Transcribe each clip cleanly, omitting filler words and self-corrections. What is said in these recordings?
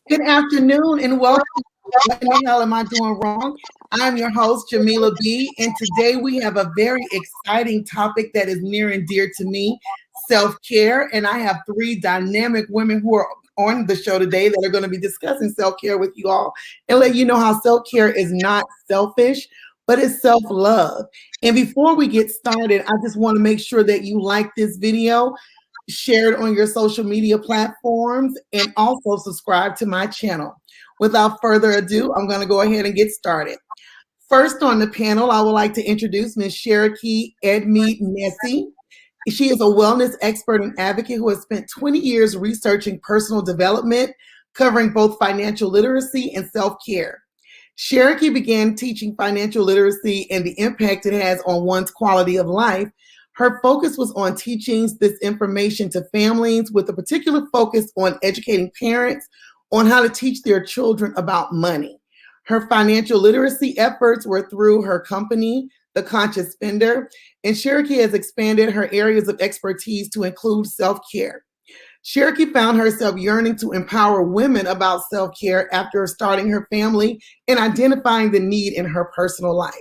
Good afternoon and welcome to What in the Hell Am I Doing Wrong? I'm your host, Jameelah B, and today we have a very exciting topic that is near and dear to me, self-care. And I have three dynamic women who are on the show today that are going to be discussing self-care with you all and let you know how self-care is not selfish, but it's self-love. And before we get started, I just want to make sure that you like this video, share it on your social media platforms, and also subscribe to my channel. Without further ado, I'm going to go ahead and get started. First on the panel, I would like to introduce Ms. Shareeke Edmead-Nesi. She is a wellness expert and advocate who has spent 20 years researching personal development, covering both financial literacy and self-care. Shareeke began teaching financial literacy and the impact it has on one's quality of life. Her focus was on teaching this information to families with a particular focus on educating parents on how to teach their children about money. Her financial literacy efforts were through her company, The Conscious Spender, and Shareeke has expanded her areas of expertise to include self-care. Shareeke found herself yearning to empower women about self-care after starting her family and identifying the need in her personal life.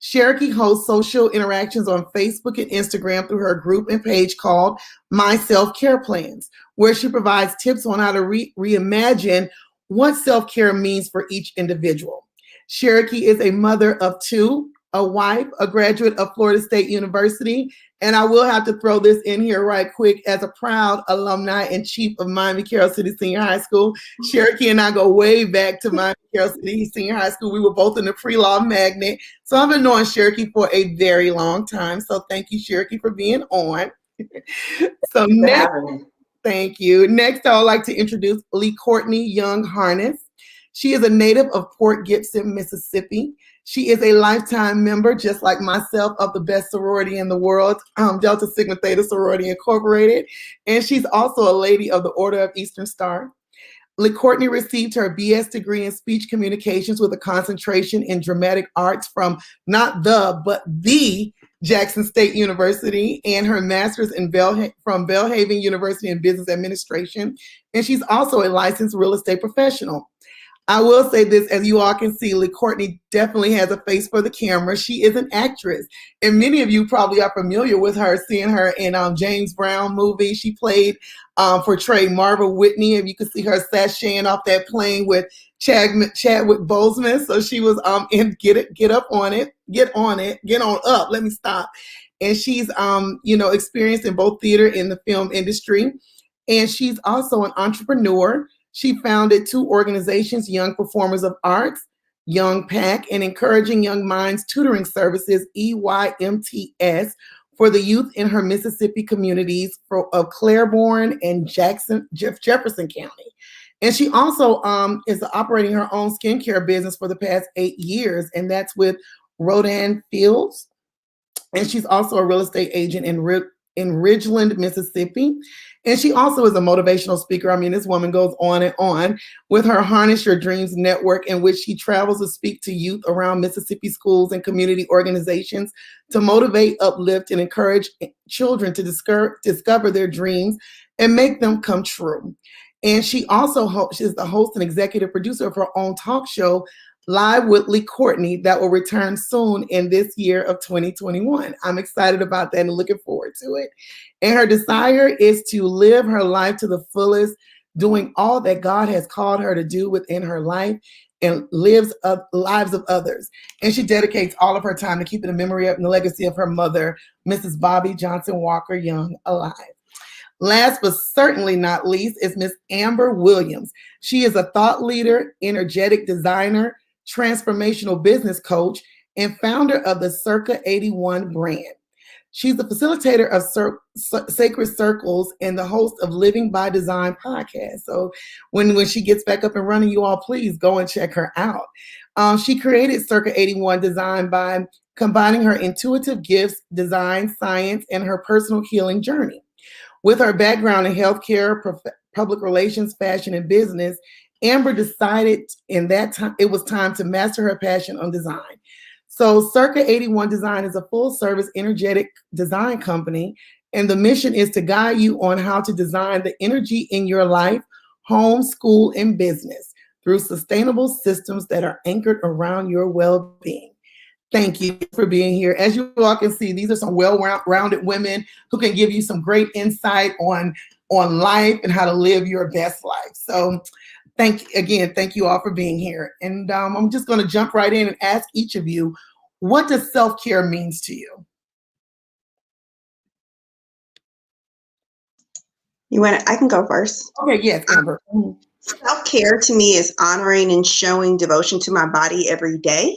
Shareeke hosts social interactions on Facebook and Instagram through her group and page called My Self-Care Plans, where she provides tips on how to reimagine what self-care means for each individual. Shareeke is a mother of two, a wife, a graduate of Florida State University, and I will have to throw this in here right quick as a proud alumni and chief of Miami-Carroll City Senior High School. Shareeke and I go way back to Miami-Carroll City Senior High School. We were both in the pre-law magnet. So I've been knowing Shareeke for a very long time. So thank you, Shareeke, for being on. So next, thank you. Next, I would like to introduce LeCourtney Young-Harness. She is a native of Port Gibson, Mississippi. She is a lifetime member, just like myself, of the best sorority in the world, Delta Sigma Theta Sorority Incorporated. And she's also a lady of the Order of Eastern Star. LeCourtney received her BS degree in speech communications with a concentration in dramatic arts from not the, but the Jackson State University, and her master's from Belhaven University in Business Administration. And she's also a licensed real estate professional. I will say this, as you all can see, LeCourtney definitely has a face for the camera. She is an actress, and many of you probably are familiar with her, seeing her in James Brown movie. She portrayed Marva Whitney, and you can see her sashaying off that plane with Chadwick Boseman. So she was in Get Up on It, Get On It, Get On Up. Let me stop. And she's experienced in both theater and the film industry, and she's also an entrepreneur. She founded two organizations, Young Performers of Arts, Young PAC, and Encouraging Young Minds Tutoring Services, EYMTS, for the youth in her Mississippi communities of Claiborne and Jefferson County. And she also is operating her own skincare business for the past 8 years, and that's with Rodan Fields. And she's also a real estate agent in Ridgeland, Mississippi. And she also is a motivational speaker. I mean, this woman goes on and on with her Harness Your Dreams network, in which she travels to speak to youth around Mississippi schools and community organizations to motivate, uplift, and encourage children to discover their dreams and make them come true. And she also is the host and executive producer of her own talk show, Live with LeCourtney, that will return soon in this year of 2021. I'm excited about that and looking forward to it. And her desire is to live her life to the fullest, doing all that God has called her to do within her life and lives lives of others. And she dedicates all of her time to keeping the memory and the legacy of her mother, Mrs. Bobby Johnson Walker Young, alive. Last but certainly not least is Miss Amber Williams. She is a thought leader, energetic designer, transformational business coach, and founder of the Circa 81 brand. She's the facilitator of Sacred Circles and the host of Living by Design podcast. So when she gets back up and running, you all please go and check her out. She created Circa 81 Design by combining her intuitive gifts, design, science, and her personal healing journey. With her background in healthcare, public relations, fashion, and business, Amber decided in that time it was time to master her passion on design. So Circa 81 Design is a full-service energetic design company, and the mission is to guide you on how to design the energy in your life, home, school, and business through sustainable systems that are anchored around your well-being. Thank you for being here. As you all can see, these are some well-rounded women who can give you some great insight on life and how to live your best life. So thank you all for being here. And I'm just going to jump right in and ask each of you, what does self-care means to you? I can go first. Okay, yes, Amber. Self-care to me is honoring and showing devotion to my body every day.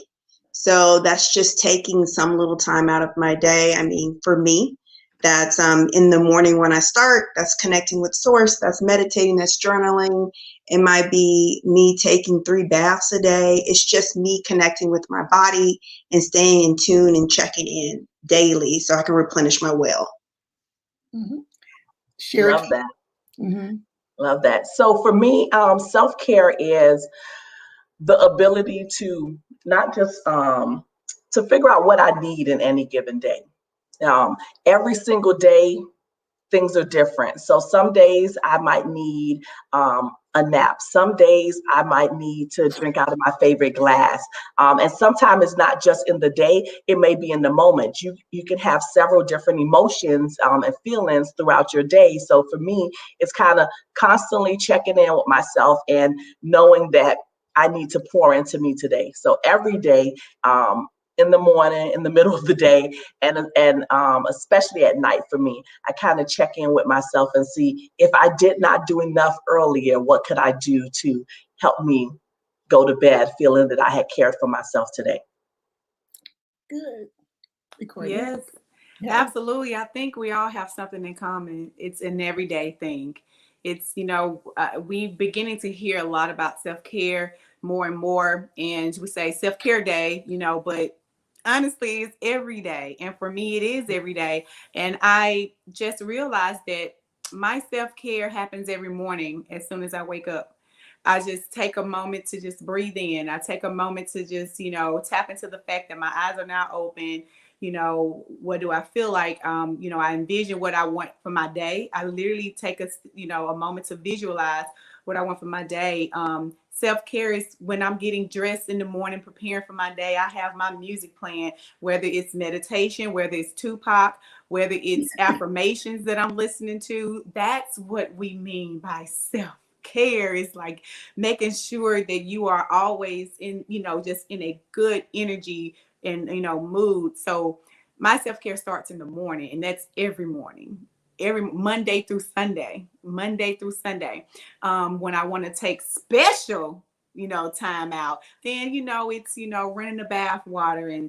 So that's just taking some little time out of my day. I mean, for me, that's in the morning when I start, that's connecting with source, that's meditating, that's journaling. It might be me taking 3 baths a day. It's just me connecting with my body and staying in tune and checking in daily so I can replenish my well. Mm-hmm. Love that. Mm-hmm. Love that. So for me, self-care is the ability to not just to figure out what I need in any given day. Every single day, things are different. So some days I might need a nap. Some days I might need to drink out of my favorite glass. And sometimes it's not just in the day, it may be in the moment. You can have several different emotions and feelings throughout your day. So for me, it's kind of constantly checking in with myself and knowing that I need to pour into me today. So every day, in the morning, in the middle of the day, and especially at night for me, I kind of check in with myself and see if I did not do enough earlier, what could I do to help me go to bed feeling that I had cared for myself today? Good. Yes, absolutely. I think we all have something in common. It's an everyday thing. It's, we beginning to hear a lot about self-care more and more. And we say self-care day, but honestly, it's every day. And for me, it is every day. And I just realized that my self-care happens every morning as soon as I wake up. I just take a moment to just breathe in. I take a moment to just, tap into the fact that my eyes are now open. What do I feel like? I envision what I want for my day. I literally take a moment to visualize what I want for my day. Self-care is when I'm getting dressed in the morning, preparing for my day. I have my music playing, whether it's meditation, whether it's Tupac, whether it's affirmations that I'm listening to. That's what we mean by self-care. Is like making sure that you are always in, just in a good energy and, mood. So my self-care starts in the morning, and that's every morning. Every Monday through Sunday, when I want to take special, time out, then, it's, running the bath water and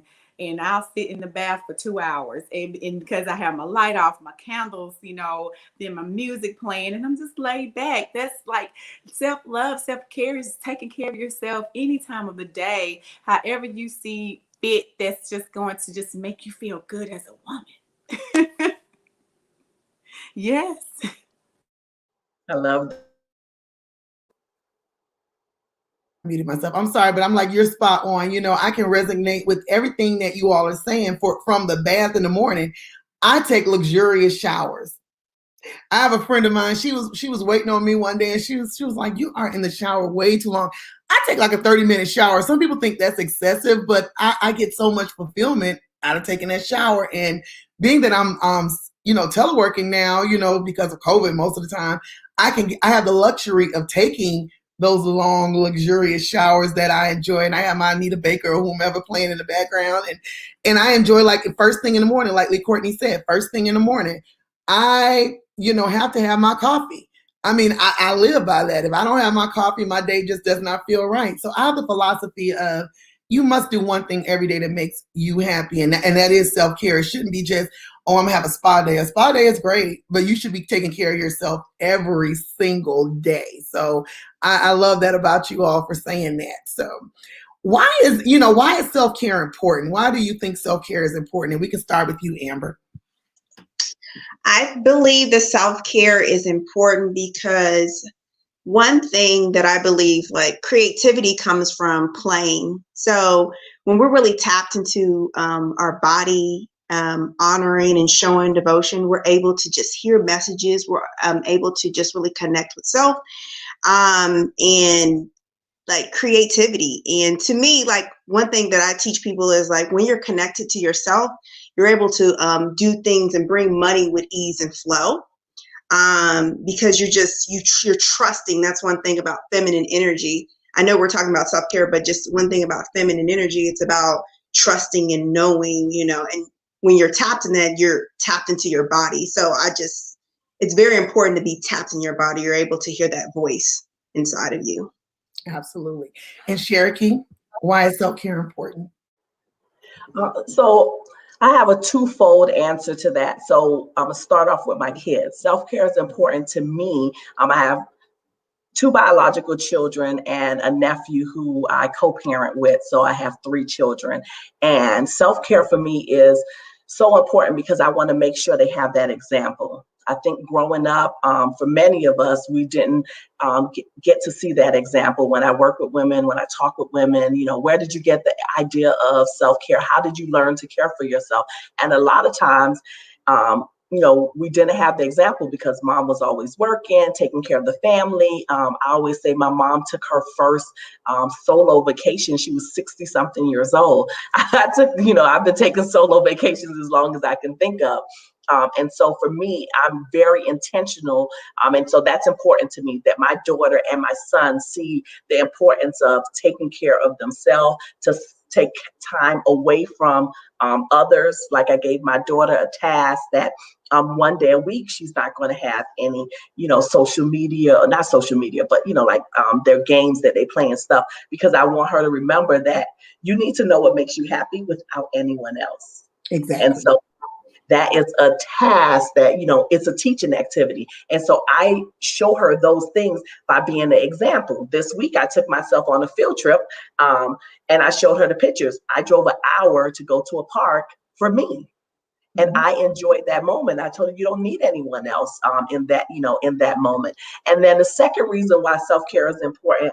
I'll sit in the bath for 2 hours and because I have my light off, my candles, then my music playing and I'm just laid back. That's like self-love, self-care is taking care of yourself any time of the day, however you see fit. That's just going to just make you feel good as a woman. Yes. I love that. Muted myself. I'm sorry, but I'm like, you're spot on. I can resonate with everything that you all are saying from the bath in the morning. I take luxurious showers. I have a friend of mine. She was waiting on me one day and she was like, you are in the shower way too long. I take like a 30-minute shower. Some people think that's excessive, but I get so much fulfillment out of taking that shower. And being that I'm teleworking now, because of COVID most of the time, I have the luxury of taking those long, luxurious showers that I enjoy. And I have my Anita Baker or whomever playing in the background. And I enjoy like the first thing in the morning, like LeCourtney said, first thing in the morning, I have to have my coffee. I mean, I live by that. If I don't have my coffee, my day just does not feel right. So I have the philosophy of you must do one thing every day that makes you happy. And that is self-care. It shouldn't be just, oh, I'm going to have a spa day. A spa day is great, but you should be taking care of yourself every single day. So I love that about you all for saying that. So why is self-care important? Why do you think self-care is important? And we can start with you, Amber. I believe that self-care is important because one thing that I believe, like, creativity comes from playing. So when we're really tapped into our body, honoring and showing devotion, we're able to just hear messages. We're able to just really connect with self. and like creativity. And to me, like one thing that I teach people is like when you're connected to yourself, you're able to do things and bring money with ease and flow. Because you're trusting. That's one thing about feminine energy. I know we're talking about self-care, but just one thing about feminine energy, it's about trusting and knowing, and when you're tapped in that, you're tapped into your body. So it's very important to be tapped in your body. You're able to hear that voice inside of you. Absolutely. And Shareeke, why is self-care important? So I have a twofold answer to that. So I'm gonna start off with my kids. Self-care is important to me. I have 2 biological children and a nephew who I co-parent with. So I have 3 children. And self-care for me is so important because I want to make sure they have that example. I think growing up, for many of us, we didn't get to see that example. When I work with women, when I talk with women, where did you get the idea of self-care? How did you learn to care for yourself? And a lot of times, we didn't have the example because mom was always working, taking care of the family. I always say my mom took her first solo vacation. She was 60 something years old. I've been taking solo vacations as long as I can think of. And so for me, I'm very intentional. And so that's important to me that my daughter and my son see the importance of taking care of themselves, to take time away from others. Like I gave my daughter a task that one day a week, she's not going to have any, social media, not social media, but, their games that they play and stuff, because I want her to remember that you need to know what makes you happy without anyone else. Exactly. And so that is a task that, it's a teaching activity. And so I show her those things by being the example. This week, I took myself on a field trip and I showed her the pictures. I drove an hour to go to a park for me. And I enjoyed that moment. I told her, you don't need anyone else in that moment. And then the second reason why self-care is important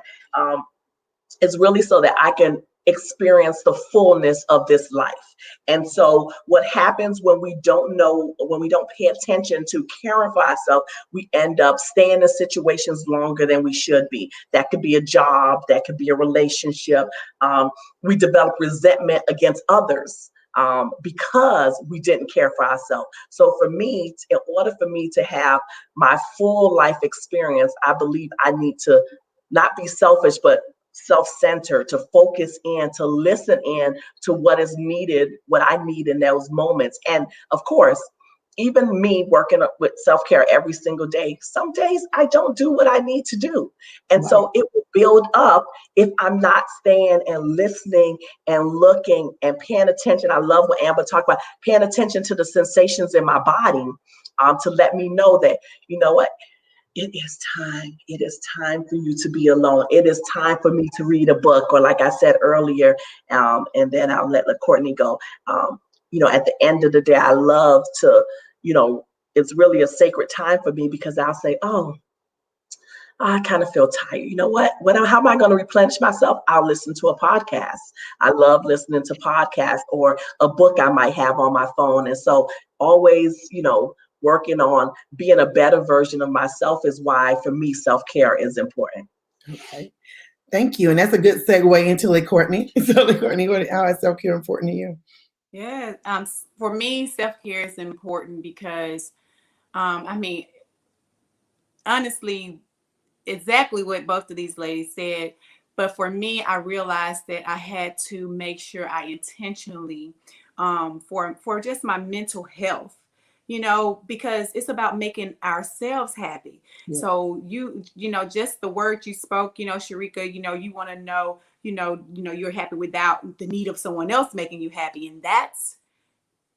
is really so that I can experience the fullness of this life. And so what happens when we don't pay attention to caring for ourselves, we end up staying in situations longer than we should be. That could be a job, that could be a relationship. We develop resentment against others because we didn't care for ourselves. So for me, in order for me to have my full life experience, I believe I need to not be selfish, but self-centered, to focus in, to listen in to what is needed, what I need in those moments. And of course, even me working with self-care every single day, some days I don't do what I need to do. And so it will build up if I'm not staying and listening and looking and paying attention. I love what Amber talked about, paying attention to the sensations in my body to let me know that, you know what, it is time. It is time for you to be alone. It is time for me to read a book, or like I said earlier, and then I'll let LeCourtney go. At the end of the day, I love to, it's really a sacred time for me because I'll say, oh, I kind of feel tired. You know what? How am I going to replenish myself? I'll listen to a podcast. I love listening to podcasts or a book I might have on my phone. And so always, working on being a better version of myself is why, for me, self-care is important. Okay. Thank you. And that's a good segue into LeCourtney. So LeCourtney, how is self-care important to you? Yeah. For me, self-care is important because, honestly, exactly what both of these ladies said. But for me, I realized that I had to make sure I intentionally, for just my mental health, because it's about making ourselves happy. Yeah. So just the words you spoke, Shareeke, you want to know, you're happy without the need of someone else making you happy. And that's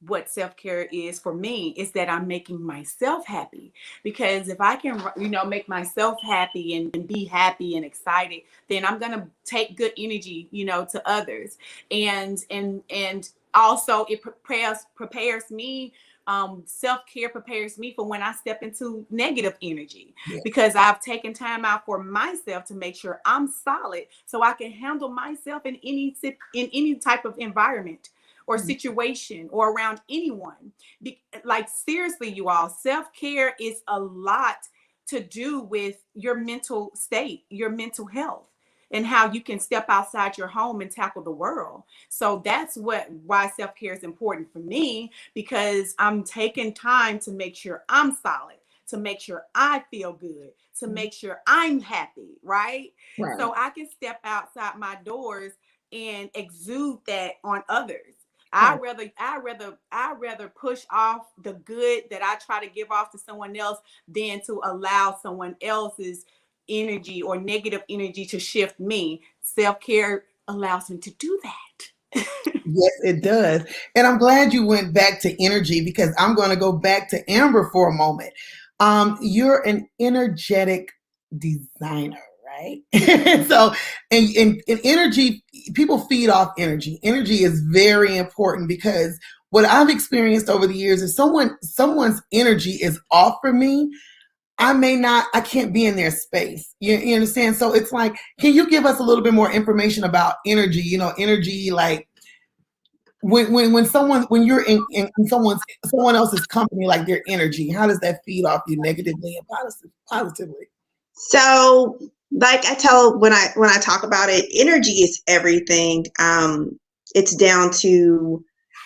what self-care is for me, is that I'm making myself happy. Because if I can, make myself happy and be happy and excited, then I'm going to take good energy, to others. And also it prepares me. Self-care prepares me for when I step into negative energy, because I've taken time out for myself to make sure I'm solid so I can handle myself in any type of environment or situation or around anyone. Like, seriously, you all, self-care is a lot to do with your mental state, your mental health, and how you can step outside your home and tackle the world. So that's why self-care is important for me, because I'm taking time to make sure I'm solid, to make sure I feel good, to make sure I'm happy, right? So I can step outside my doors and exude that on others. I rather push off the good that I try to give off to someone else than to allow someone else's energy or negative energy to shift me. Self-care allows me to do that. Yes, it does. And I'm glad you went back to energy, because I'm going to go back to Amber for a moment. You're an energetic designer, right? So, and energy, people feed off energy. Energy is very important, because what I've experienced over the years is someone's energy is off for me, I can't be in their space. You understand? So it's like, can you give us a little bit more information about energy? Energy, like when you're in someone else's company, like their energy, how does that feed off you negatively and positively? So, like I tell when I talk about it, energy is everything. It's down to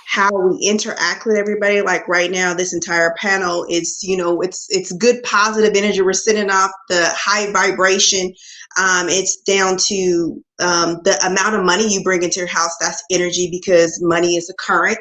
how we interact with everybody. Like right now, this entire panel is, it's good positive energy. We're sitting off the high vibration. It's down to the amount of money you bring into your house. That's energy, because money is a current.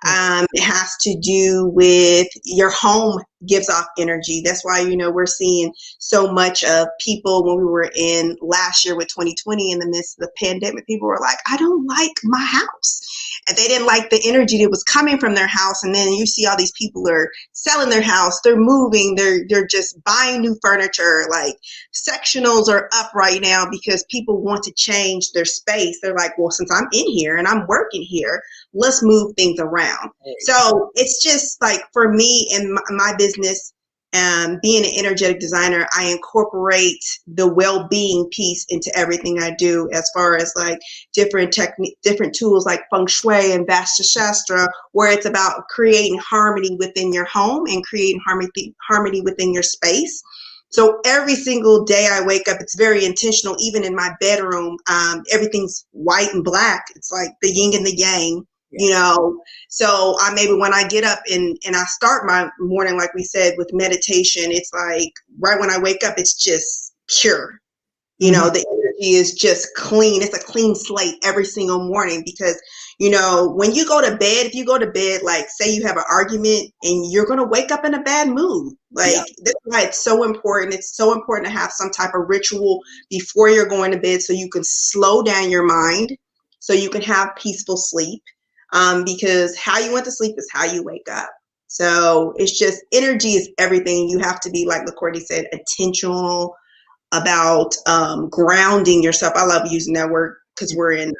It has to do with your home gives off energy. That's why, we're seeing so much of people when we were in last year with 2020 in the midst of the pandemic, people were like, I don't like my house. And they didn't like the energy that was coming from their house. And then you see all these people are selling their house, they're moving, they're just buying new furniture. Like sectionals are up right now because people want to change their space. They're like, well, since I'm in here and I'm working here, let's move things around. So it's just like, for me and my business, being an energetic designer, I incorporate the well-being piece into everything I do, as far as like different tools like feng shui and Vastu Shastra, where it's about creating harmony within your home and creating harmony within your space. So every single day I wake up, it's very intentional. Even in my bedroom, everything's white and black. It's like the yin and the yang. So maybe when I get up and I start my morning, like we said, with meditation, it's like right when I wake up, it's just pure. The energy is just clean. It's a clean slate every single morning, because, when you go to bed, if you go to bed, like say you have an argument and you're going to wake up in a bad mood, that's why it's so important. It's so important to have some type of ritual before you're going to bed, so you can slow down your mind, so you can have peaceful sleep. Because how you went to sleep is how you wake up. So it's just, energy is everything. You have to be, like LeCourtney said, intentional about grounding yourself. I love using that word because we're in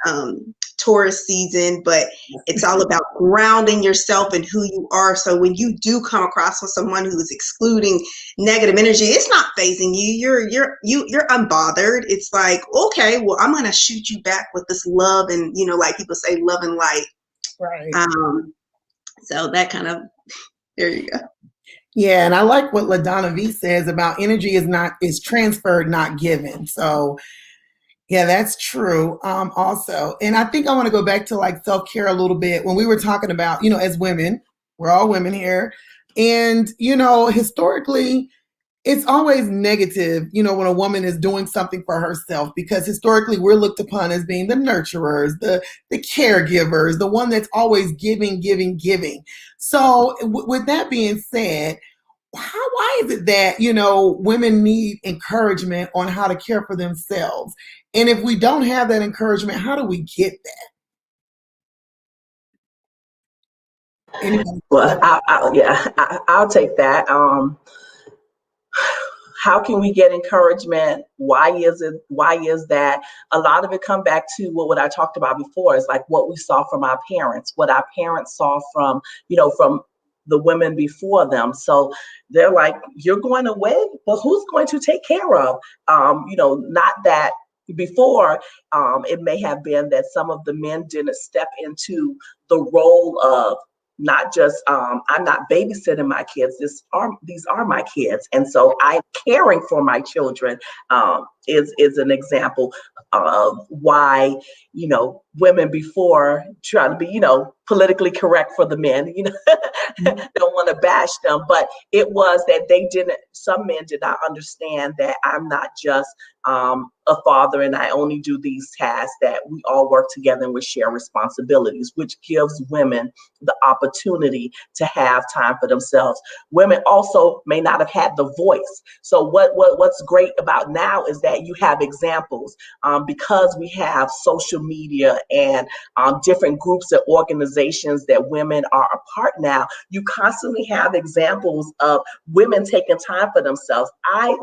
Taurus season, but it's all about grounding yourself and who you are. So when you do come across with someone who is excluding negative energy, it's not phasing you. You're unbothered. It's like, okay, well, I'm going to shoot you back with this love, and like people say, love and light. Right. So that kind of, there you go. Yeah, and I like what LaDonna V says about energy is transferred, not given. So yeah, that's true. Also, and I think I want to go back to like self-care a little bit. When we were talking about, as women, we're all women here, and historically, it's always negative, when a woman is doing something for herself, because historically we're looked upon as being the nurturers, the caregivers, the one that's always giving. So with that being said, why is it that, women need encouragement on how to care for themselves? And if we don't have that encouragement, how do we get that? Anybody? Well, I'll take that. How can we get encouragement? Why is that? A lot of it come back to what I talked about before, is like what we saw from our parents, what our parents saw from the women before them. So they're like, you're going away, but who's going to take care of? Not that before, it may have been that some of the men didn't step into the role of not just I'm not babysitting my kids. These are my kids, and so I'm caring for my children. Is an example of why women before trying to be politically correct for the men, don't want to bash them, but it was that some men did not understand that I'm not just a father and I only do these tasks, that we all work together and we share responsibilities, which gives women the opportunity to have time for themselves. Women also may not have had the voice. So what's great about now is that you have examples, because we have social media and different groups and organizations that women are a part now. You constantly have examples of women taking time for themselves. I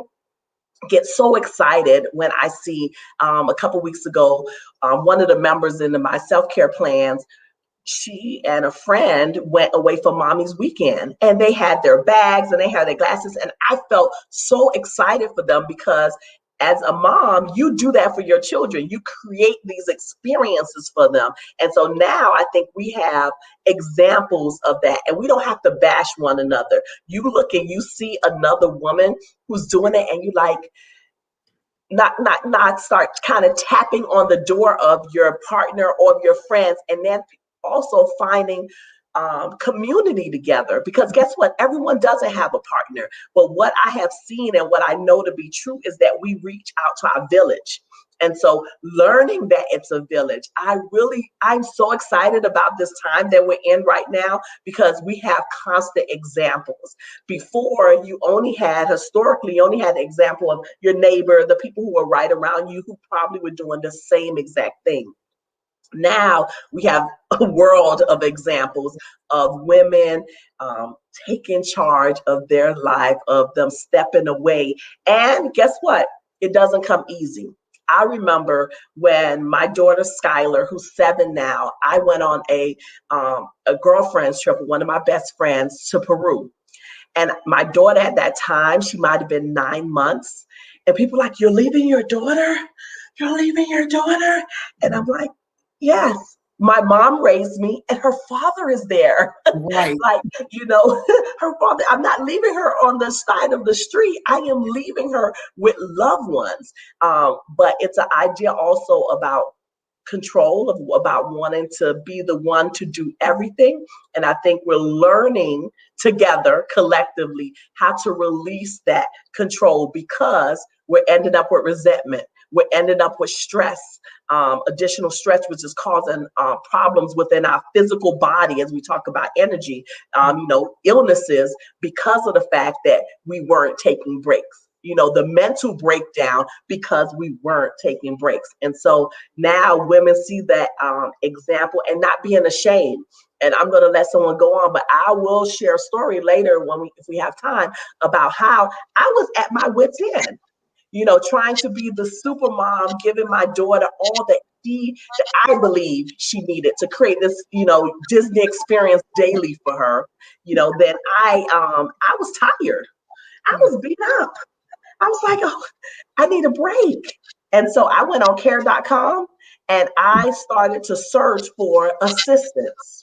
get so excited when I see a couple weeks ago, one of the members in my self-care plans, she and a friend went away for mommy's weekend, and they had their bags and they had their glasses, and I felt so excited for them, because as a mom, you do that for your children. You create these experiences for them. And so now I think we have examples of that, and we don't have to bash one another. You look and you see another woman who's doing it, and you like, not start kind of tapping on the door of your partner or your friends, and then also finding community together, because guess what? Everyone doesn't have a partner. But what I have seen and what I know to be true is that we reach out to our village. And so learning that it's a village, I'm so excited about this time that we're in right now, because we have constant examples. Before, historically, you only had the example of your neighbor, the people who were right around you who probably were doing the same exact thing. Now we have a world of examples of women taking charge of their life, of them stepping away. And guess what? It doesn't come easy. I remember when my daughter Skylar, who's 7 now, I went on a girlfriend's trip with one of my best friends to Peru. And my daughter at that time, she might have been 9 months. And people were like, "You're leaving your daughter? You're leaving your daughter?" And I'm like, yes, my mom raised me and her father is there. Right. Like, her father, I'm not leaving her on the side of the street. I am leaving her with loved ones. But it's an idea also about control, about wanting to be the one to do everything. And I think we're learning together collectively how to release that control, because we're ending up with resentment. We're ending up with stress, additional stress, which is causing problems within our physical body as we talk about energy, illnesses, because of the fact that we weren't taking breaks. The mental breakdown because we weren't taking breaks. And so now women see that example and not being ashamed. And I'm going to let someone go on, but I will share a story later if we have time, about how I was at my wit's end, trying to be the super mom, giving my daughter all that I believe she needed to create this, Disney experience daily for her. Then I was tired. I was beat up. I was like, oh, I need a break. And so I went on care.com and I started to search for assistance.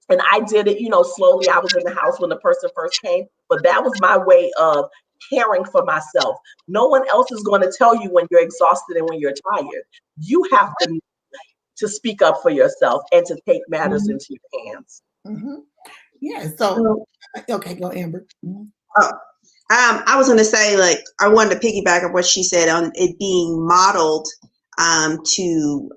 And I did it, slowly. I was in the house when the person first came, but that was my way of caring for myself. No one else is going to tell you when you're exhausted and when you're tired. You have to speak up for yourself and to take matters into your hands. Mm-hmm. Yeah. So, okay, go Amber. Mm-hmm. I was going to say, I wanted to piggyback on what she said on it being modeled to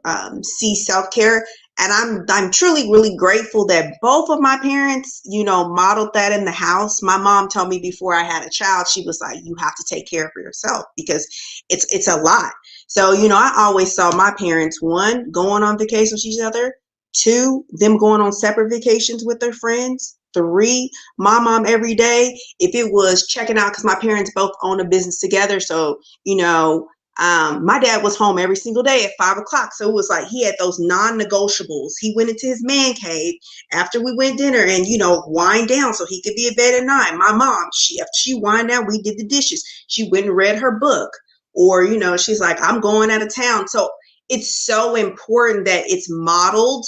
see self-care. And I'm truly really grateful that both of my parents, modeled that in the house. My mom told me before I had a child, she was like, you have to take care of yourself because it's a lot. So, I always saw my parents, 1, going on vacation with each other, 2, them going on separate vacations with their friends, 3, my mom every day, if it was checking out, because my parents both own a business together. So, my dad was home every single day at 5 o'clock. So it was like he had those non-negotiables. He went into his man cave after we went dinner and, wind down so he could be in bed at 9. My mom, after she wind down, we did the dishes. She went and read her book. Or, she's like, I'm going out of town. So it's so important that it's modeled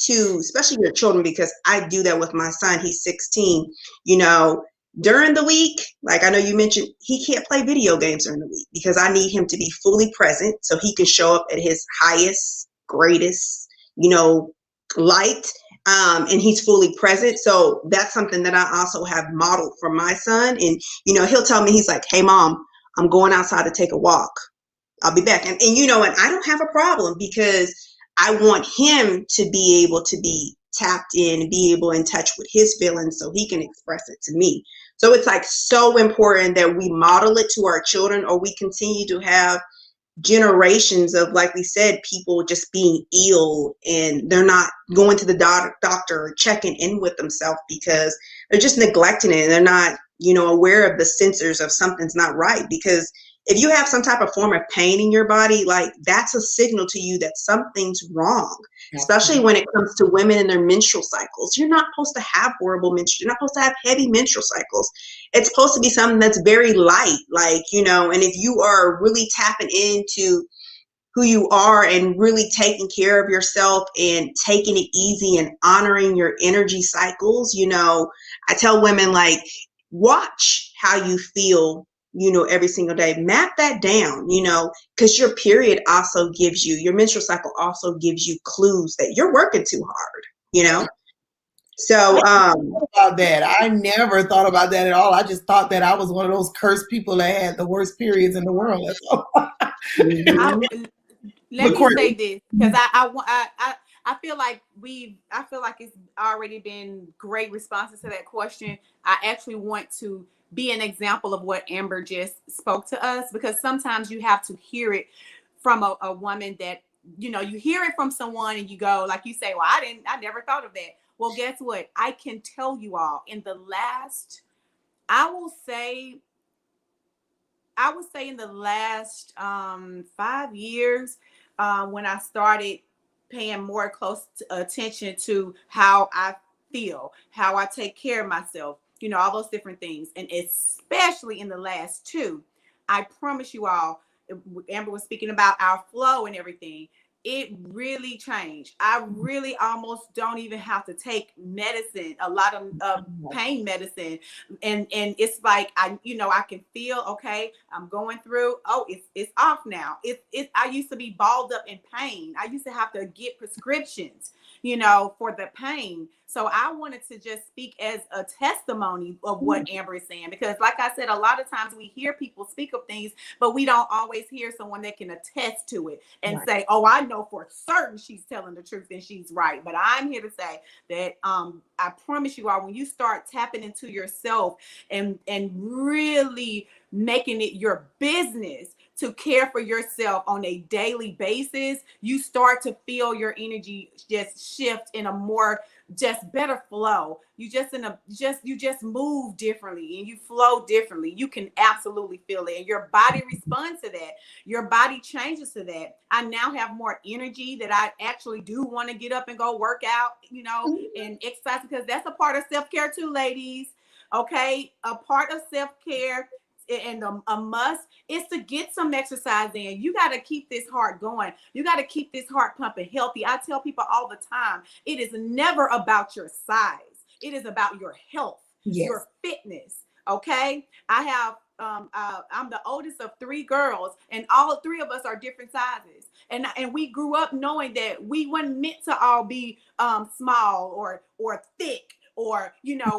to, especially your children, because I do that with my son. He's 16. During the week, like I know you mentioned, he can't play video games during the week because I need him to be fully present so he can show up at his highest, greatest, light. And he's fully present. So that's something that I also have modeled for my son. And, he'll tell me, he's like, hey, Mom, I'm going outside to take a walk. I'll be back. And and I don't have a problem because I want him to be able to be tapped in and be able in touch with his feelings so he can express it to me. So it's like so important that we model it to our children, or we continue to have generations of, like we said, people just being ill and they're not going to the doctor or checking in with themselves because they're just neglecting it and they're not, aware of the sensors of something's not right. Because if you have some type of form of pain in your body, like that's a signal to you that something's wrong, especially when it comes to women and their menstrual cycles. You're not supposed to have horrible menstrual. You're not supposed to have heavy menstrual cycles. It's supposed to be something that's very light, and if you are really tapping into who you are and really taking care of yourself and taking it easy and honoring your energy cycles, I tell women, like, watch how you feel, every single day. Map that down, because your period also gives you, your menstrual cycle also gives you clues that you're working too hard, So about that. I never thought about that at all. I just thought that I was one of those cursed people that had the worst periods in the world. That's all. Let me say this, because I feel like it's already been great responses to that question. I actually want to be an example of what Amber just spoke to us, because sometimes you have to hear it from a woman that, you hear it from someone and you go, like you say, well, I never thought of that. Well, guess what? I can tell you all, in the last, I would say in the last 5 years, when I started paying more close attention to how I feel, how I take care of myself, all those different things. And especially in the last 2, I promise you all, Amber was speaking about our flow and everything. It really changed. I really almost don't even have to take medicine, a lot of pain medicine. And it's like, I can feel, okay, I'm going through, oh, it's off now. I used to be balled up in pain. I used to have to get prescriptions, for the pain. So I wanted to just speak as a testimony of what Amber is saying, because like I said, a lot of times we hear people speak of things, but we don't always hear someone that can attest to it and say, oh, I know for certain she's telling the truth and she's right. But I'm here to say that I promise you all, when you start tapping into yourself and really making it your business to care for yourself on a daily basis, you start to feel your energy just shift in a more just better flow. You just move differently and you flow differently. You can absolutely feel it, and your body responds to that. Your body changes to that. I now have more energy that I actually do want to get up and go work out, and exercise, because that's a part of self-care too, ladies. Okay, a part of self-care and a must is to get some exercise in. You got to keep this heart going. You got to keep this heart pumping healthy. I tell people all the time, it is never about your size. It is about your health, your fitness. Okay. I have, I'm the oldest of 3 girls, and all 3 of us are different sizes. And we grew up knowing that we weren't meant to all be small or thick or,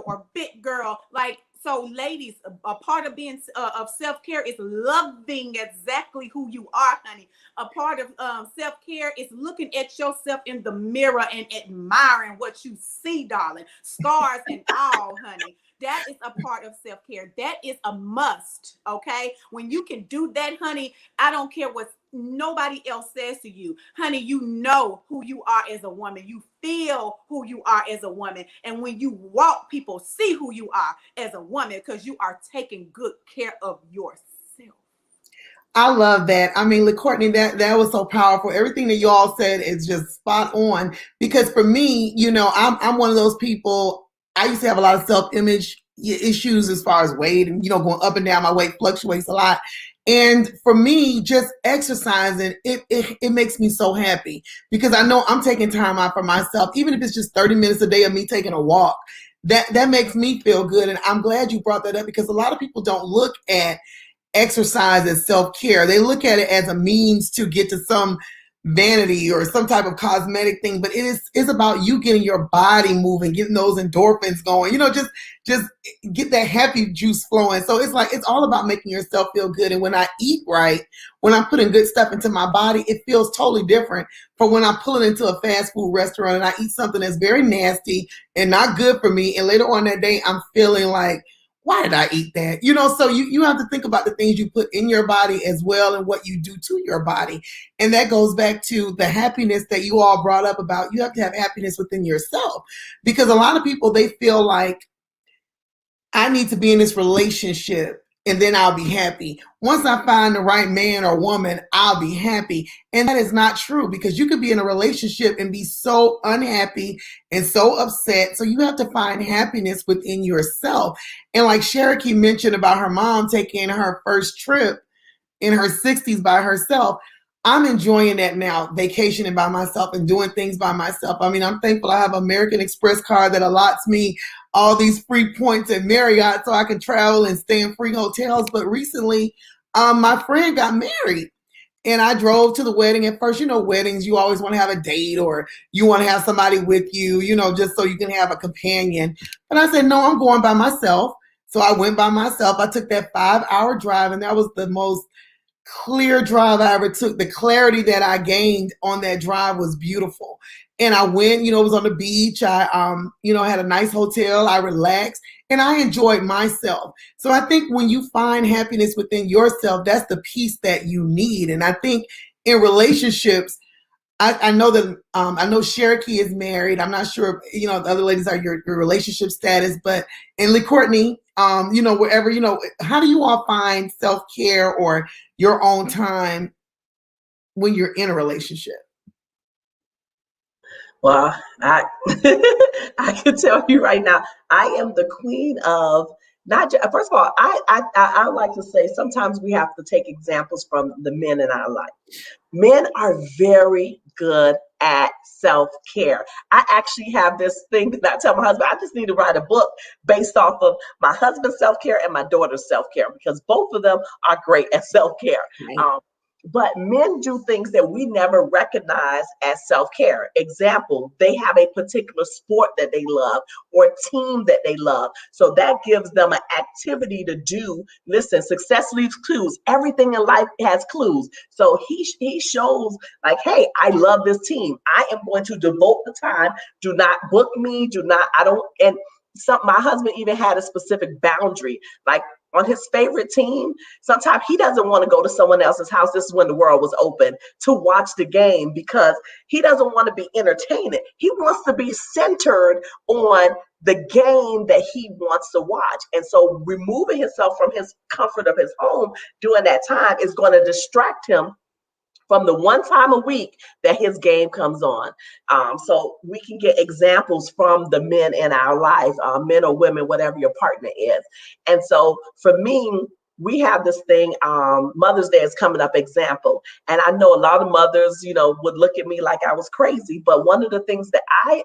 or big girl. Like, so ladies, a part of being of self-care is loving exactly who you are, honey. A part of self-care is looking at yourself in the mirror and admiring what you see, darling. Scars and all, honey. That is a part of self-care. That is a must, okay? When you can do that, honey, I don't care what nobody else says to you. Honey, you know who you are as a woman. You feel who you are as a woman. And when you walk, people see who you are as a woman because you are taking good care of yourself. I love that. I mean, LeCourtney, that was so powerful. Everything that you all said is just spot on, because for me, I'm one of those people. I used to have a lot of self-image issues as far as weight and, going up and down. My weight fluctuates a lot. And for me, just exercising, it makes me so happy because I know I'm taking time out for myself, even if it's just 30 minutes a day of me taking a walk. That makes me feel good. And I'm glad you brought that up because a lot of people don't look at exercise as self-care. They look at it as a means to get to some vanity or some type of cosmetic thing, but it's about you getting your body moving, getting those endorphins going, just get that happy juice flowing. So it's all about making yourself feel good. And when I eat right, when I'm putting good stuff into my body, it feels totally different from when I pull it into a fast food restaurant and I eat something that's very nasty and not good for me. And later on that day, I'm feeling like, why did I eat that? So you have to think about the things you put in your body as well and what you do to your body. And that goes back to the happiness that you all brought up about you have to have happiness within yourself. Because a lot of people, they feel like I need to be in this relationship and then I'll be happy. Once I find the right man or woman, I'll be happy. And that is not true because you could be in a relationship and be so unhappy and so upset. So you have to find happiness within yourself. And like Shareeke mentioned about her mom taking her first trip in her 60s by herself, I'm enjoying that now, vacationing by myself and doing things by myself. I mean, I'm thankful I have an American Express card that allots me all these free points at Marriott so I can travel and stay in free hotels. But recently, my friend got married and I drove to the wedding. At first, weddings, you always want to have a date or you want to have somebody with you, just so you can have a companion. But I said, no, I'm going by myself. So I went by myself. I took that 5-hour drive and that was the most clear drive I ever took. The clarity that I gained on that drive was beautiful. And I went, it was on the beach. I, had a nice hotel. I relaxed and I enjoyed myself. So I think when you find happiness within yourself, that's the piece that you need. And I think in relationships, I know that I know Shareeke is married. I'm not sure, the other ladies are your relationship status, but in LeCourtney, wherever, how do you all find self-care or your own time when you're in a relationship? Well, I I can tell you right now, I am the queen of not just, first of all, I like to say sometimes we have to take examples from the men in our life. Men are very good at self-care. I actually have this thing that I tell my husband, I just need to write a book based off of my husband's self-care and my daughter's self-care because both of them are great at self-care. Right. But men do things that we never recognize as self-care. Example, they have a particular sport that they love or team that they love. So that gives them an activity to do. Listen, success leaves clues. Everything in life has clues. So he shows like, hey, I love this team. I am going to devote the time. Do not book me. And my husband even had a specific boundary. Like, on his favorite team, sometimes he doesn't want to go to someone else's house. This is when the world was open to watch the game because he doesn't want to be entertained. He wants to be centered on the game that he wants to watch. And so removing himself from his comfort of his home during that time is going to distract him from the one time a week that his game comes on. So we can get examples from the men in our life, men or women, whatever your partner is. And so for me, we have this thing, Mother's Day is coming up example. And I know a lot of mothers, would look at me like I was crazy. But one of the things that I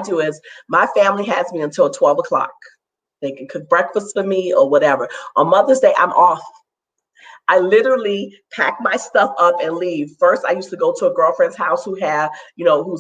do is my family has me until 12 o'clock. They can cook breakfast for me or whatever. On Mother's Day, I'm off. I literally pack my stuff up and leave. First, I used to go to a girlfriend's house who's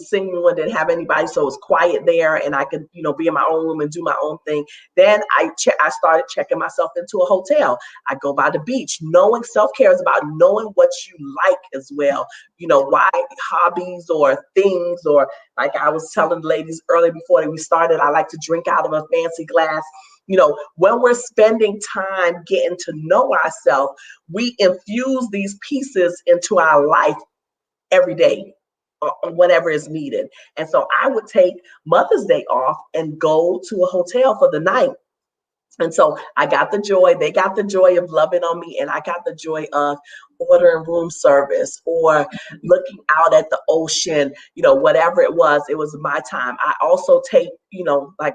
single and didn't have anybody, so it was quiet there, and I could, be in my own room and do my own thing. Then I started checking myself into a hotel. I go by the beach. Knowing self-care is about knowing what you like as well. Why hobbies or things, or like I was telling the ladies earlier before we started, I like to drink out of a fancy glass. When we're spending time getting to know ourselves, we infuse these pieces into our life every day, whenever it's needed. And so I would take Mother's Day off and go to a hotel for the night. And so I got the joy, they got the joy of loving on me, and I got the joy of ordering room service or looking out at the ocean, whatever it was my time. I also take,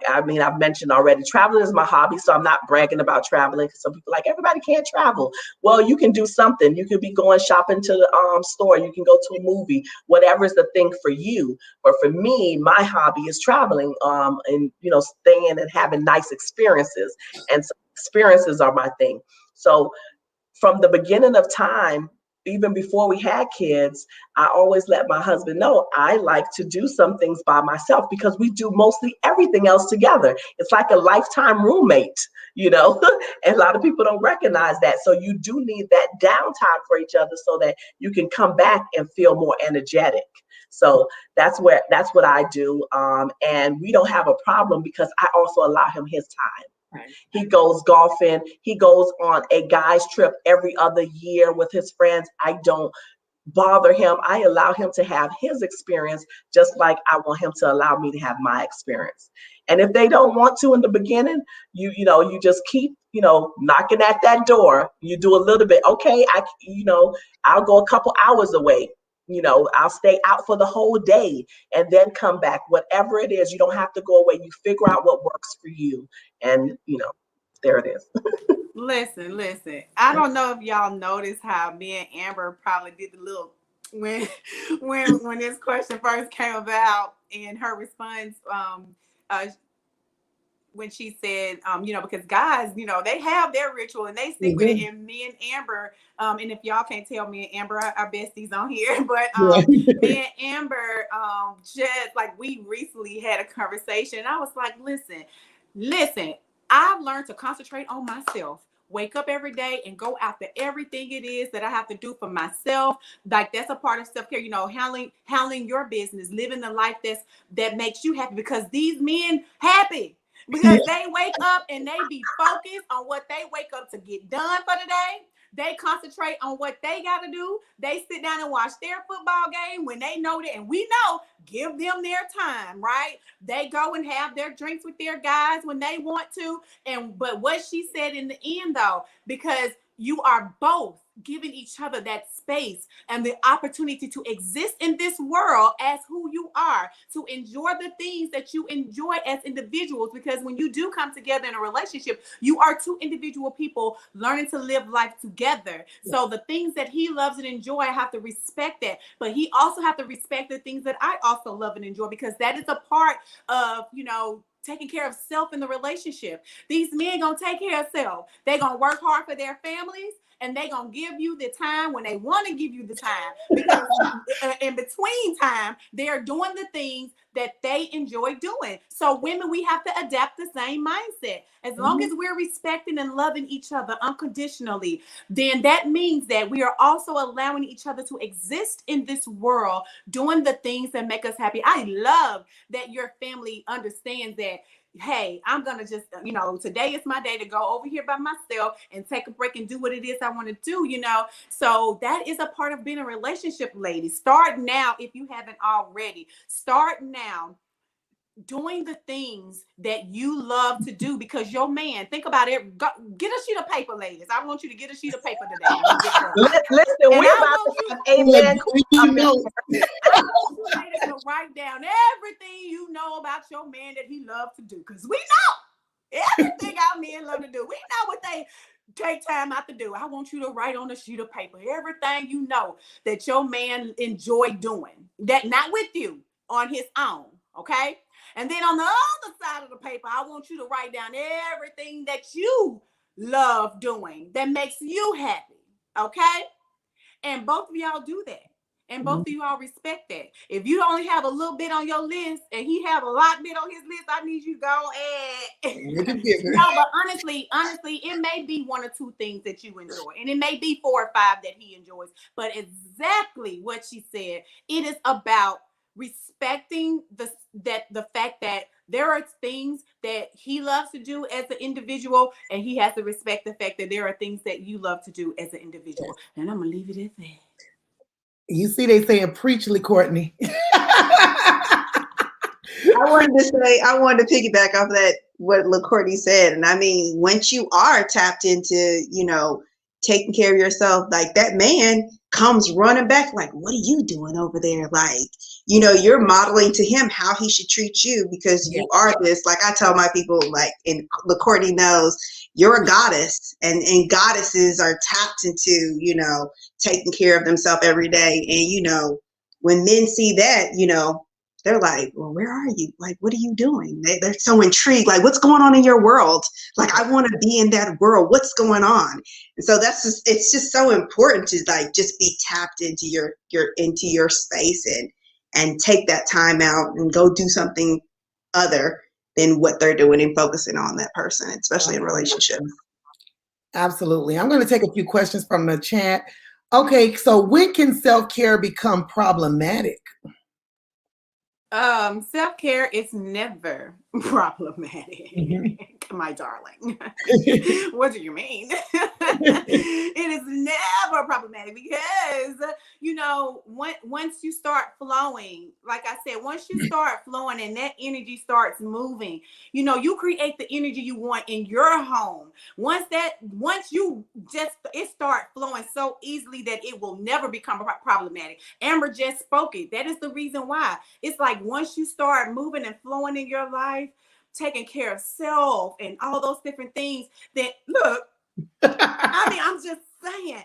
I've mentioned already, traveling is my hobby. So I'm not bragging about traveling because some people everybody can't travel. Well, you can do something. You could be going shopping to the store. You can go to a movie, whatever is the thing for you. But for me, my hobby is traveling, and, staying and having nice experiences. And so experiences are my thing. So from the beginning of time, even before we had kids, I always let my husband know I like to do some things by myself because we do mostly everything else together. It's like a lifetime roommate, and a lot of people don't recognize that. So you do need that downtime for each other so that you can come back and feel more energetic. So that's what I do. And we don't have a problem because I also allow him his time. He goes golfing. He goes on a guy's trip every other year with his friends. I don't bother him. I allow him to have his experience just like I want him to allow me to have my experience. And if they don't want to in the beginning, you just keep, knocking at that door. You do a little bit. Okay, I'll go a couple hours away. I'll stay out for the whole day and then come back. Whatever it is, you don't have to go away. You figure out what works for you. And, there it is. Listen. I don't know if y'all noticed how me and Amber probably did the little when this question first came about, and her response when she said, because guys, they have their ritual and they stick with it. And me and Amber, and if y'all can't tell, me and Amber are besties on here, but me and Amber, just like we recently had a conversation. And I was like, listen, I've learned to concentrate on myself. Wake up every day and go after everything it is that I have to do for myself. Like that's a part of self-care, handling your business, living the life that makes you happy, because these men happy because they wake up and they be focused on what they wake up to get done for the day. They concentrate on what they got to do. They sit down and watch their football game when they know that, and we know, give them their time, right? They go and have their drinks with their guys when they want to. But what she said in the end, though, because you are both giving each other that space and the opportunity to exist in this world as who you are, to enjoy the things that you enjoy as individuals. Because when you do come together in a relationship, you are two individual people learning to live life together. Yeah. So the things that he loves and enjoy, I have to respect that. But he also have to respect the things that I also love and enjoy, because that is a part of, taking care of self in the relationship. These men gonna take care of self. They gonna work hard for their families, and they gonna give you the time when they want to give you the time, because in between time, they're doing the things that they enjoy doing. So women, we have to adapt the same mindset. As long as we're respecting and loving each other unconditionally, then that means that we are also allowing each other to exist in this world, doing the things that make us happy. I love that your family understands that, hey, I'm going to just, today is my day to go over here by myself and take a break and do what it is I want to do, So that is a part of being a relationship, ladies. Start now if you haven't already. Start now doing the things that you love to do, because your man, think about it. Get a sheet of paper, ladies. I want you to get a sheet of paper today. Listen, we're about to have amen. I want you ladies to write down everything you know about your man that he loves to do, because we know everything our men love to do. We know what they take time out to do. I want you to write on a sheet of paper everything you know that your man enjoy doing, that not with you, on his own, okay? And then on the other side of the paper, I want you to write down everything that you love doing that makes you happy, okay? And both of y'all do that. And both of you all respect that. If you only have a little bit on your list and he have a lot bit on his list, I need you to go and no, but honestly, it may be one or two things that you enjoy, and it may be 4 or 5 that he enjoys. But exactly what she said, it is about respecting the fact that there are things that he loves to do as an individual, and he has to respect the fact that there are things that you love to do as an individual. And I'm gonna leave it at that. You see, they saying preach, LeCourtney. I wanted to piggyback off that, what LeCourtney said. And I mean, once you are tapped into, taking care of yourself, like that man comes running back like, what are you doing over there? Like, you know, you're modeling to him how he should treat you because you are this, like I tell my people, like, and LeCourtney knows, you're a goddess, and goddesses are tapped into, you know, taking care of themselves every day. And, you know, when men see that, you know, they're like, well, where are you? Like, what are you doing? They're so intrigued. Like, what's going on in your world? Like, I want to be in that world. What's going on? And so that's just, it's just so important to like just be tapped into your space and take that time out and go do something other than what they're doing and focusing on that person, especially in relationships. Absolutely. I'm going to take a few questions from the chat. Okay, so when can self-care become problematic? Self-care is never problematic. My darling. What do you mean? It is never problematic because, you know, once you start flowing, like I said, once you start flowing and that energy starts moving, you know, you create the energy you want in your home. Once you just, it starts flowing so easily that it will never become problematic. Amber just spoke it. That is the reason why. It's like once you start moving and flowing in your life, taking care of self and all those different things, that look, I mean, I'm just saying,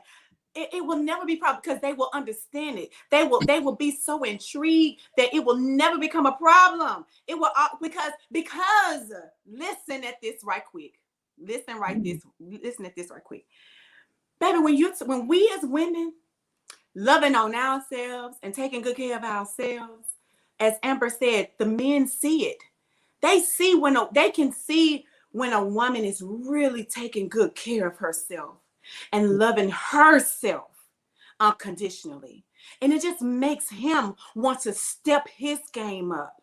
it will never be problem because they will understand it. They will be so intrigued that it will never become a problem. It will because listen at this right quick. Listen at this right quick. Baby, when we as women loving on ourselves and taking good care of ourselves, as Amber said, the men see it. They can see when a woman is really taking good care of herself and loving herself unconditionally. And it just makes him want to step his game up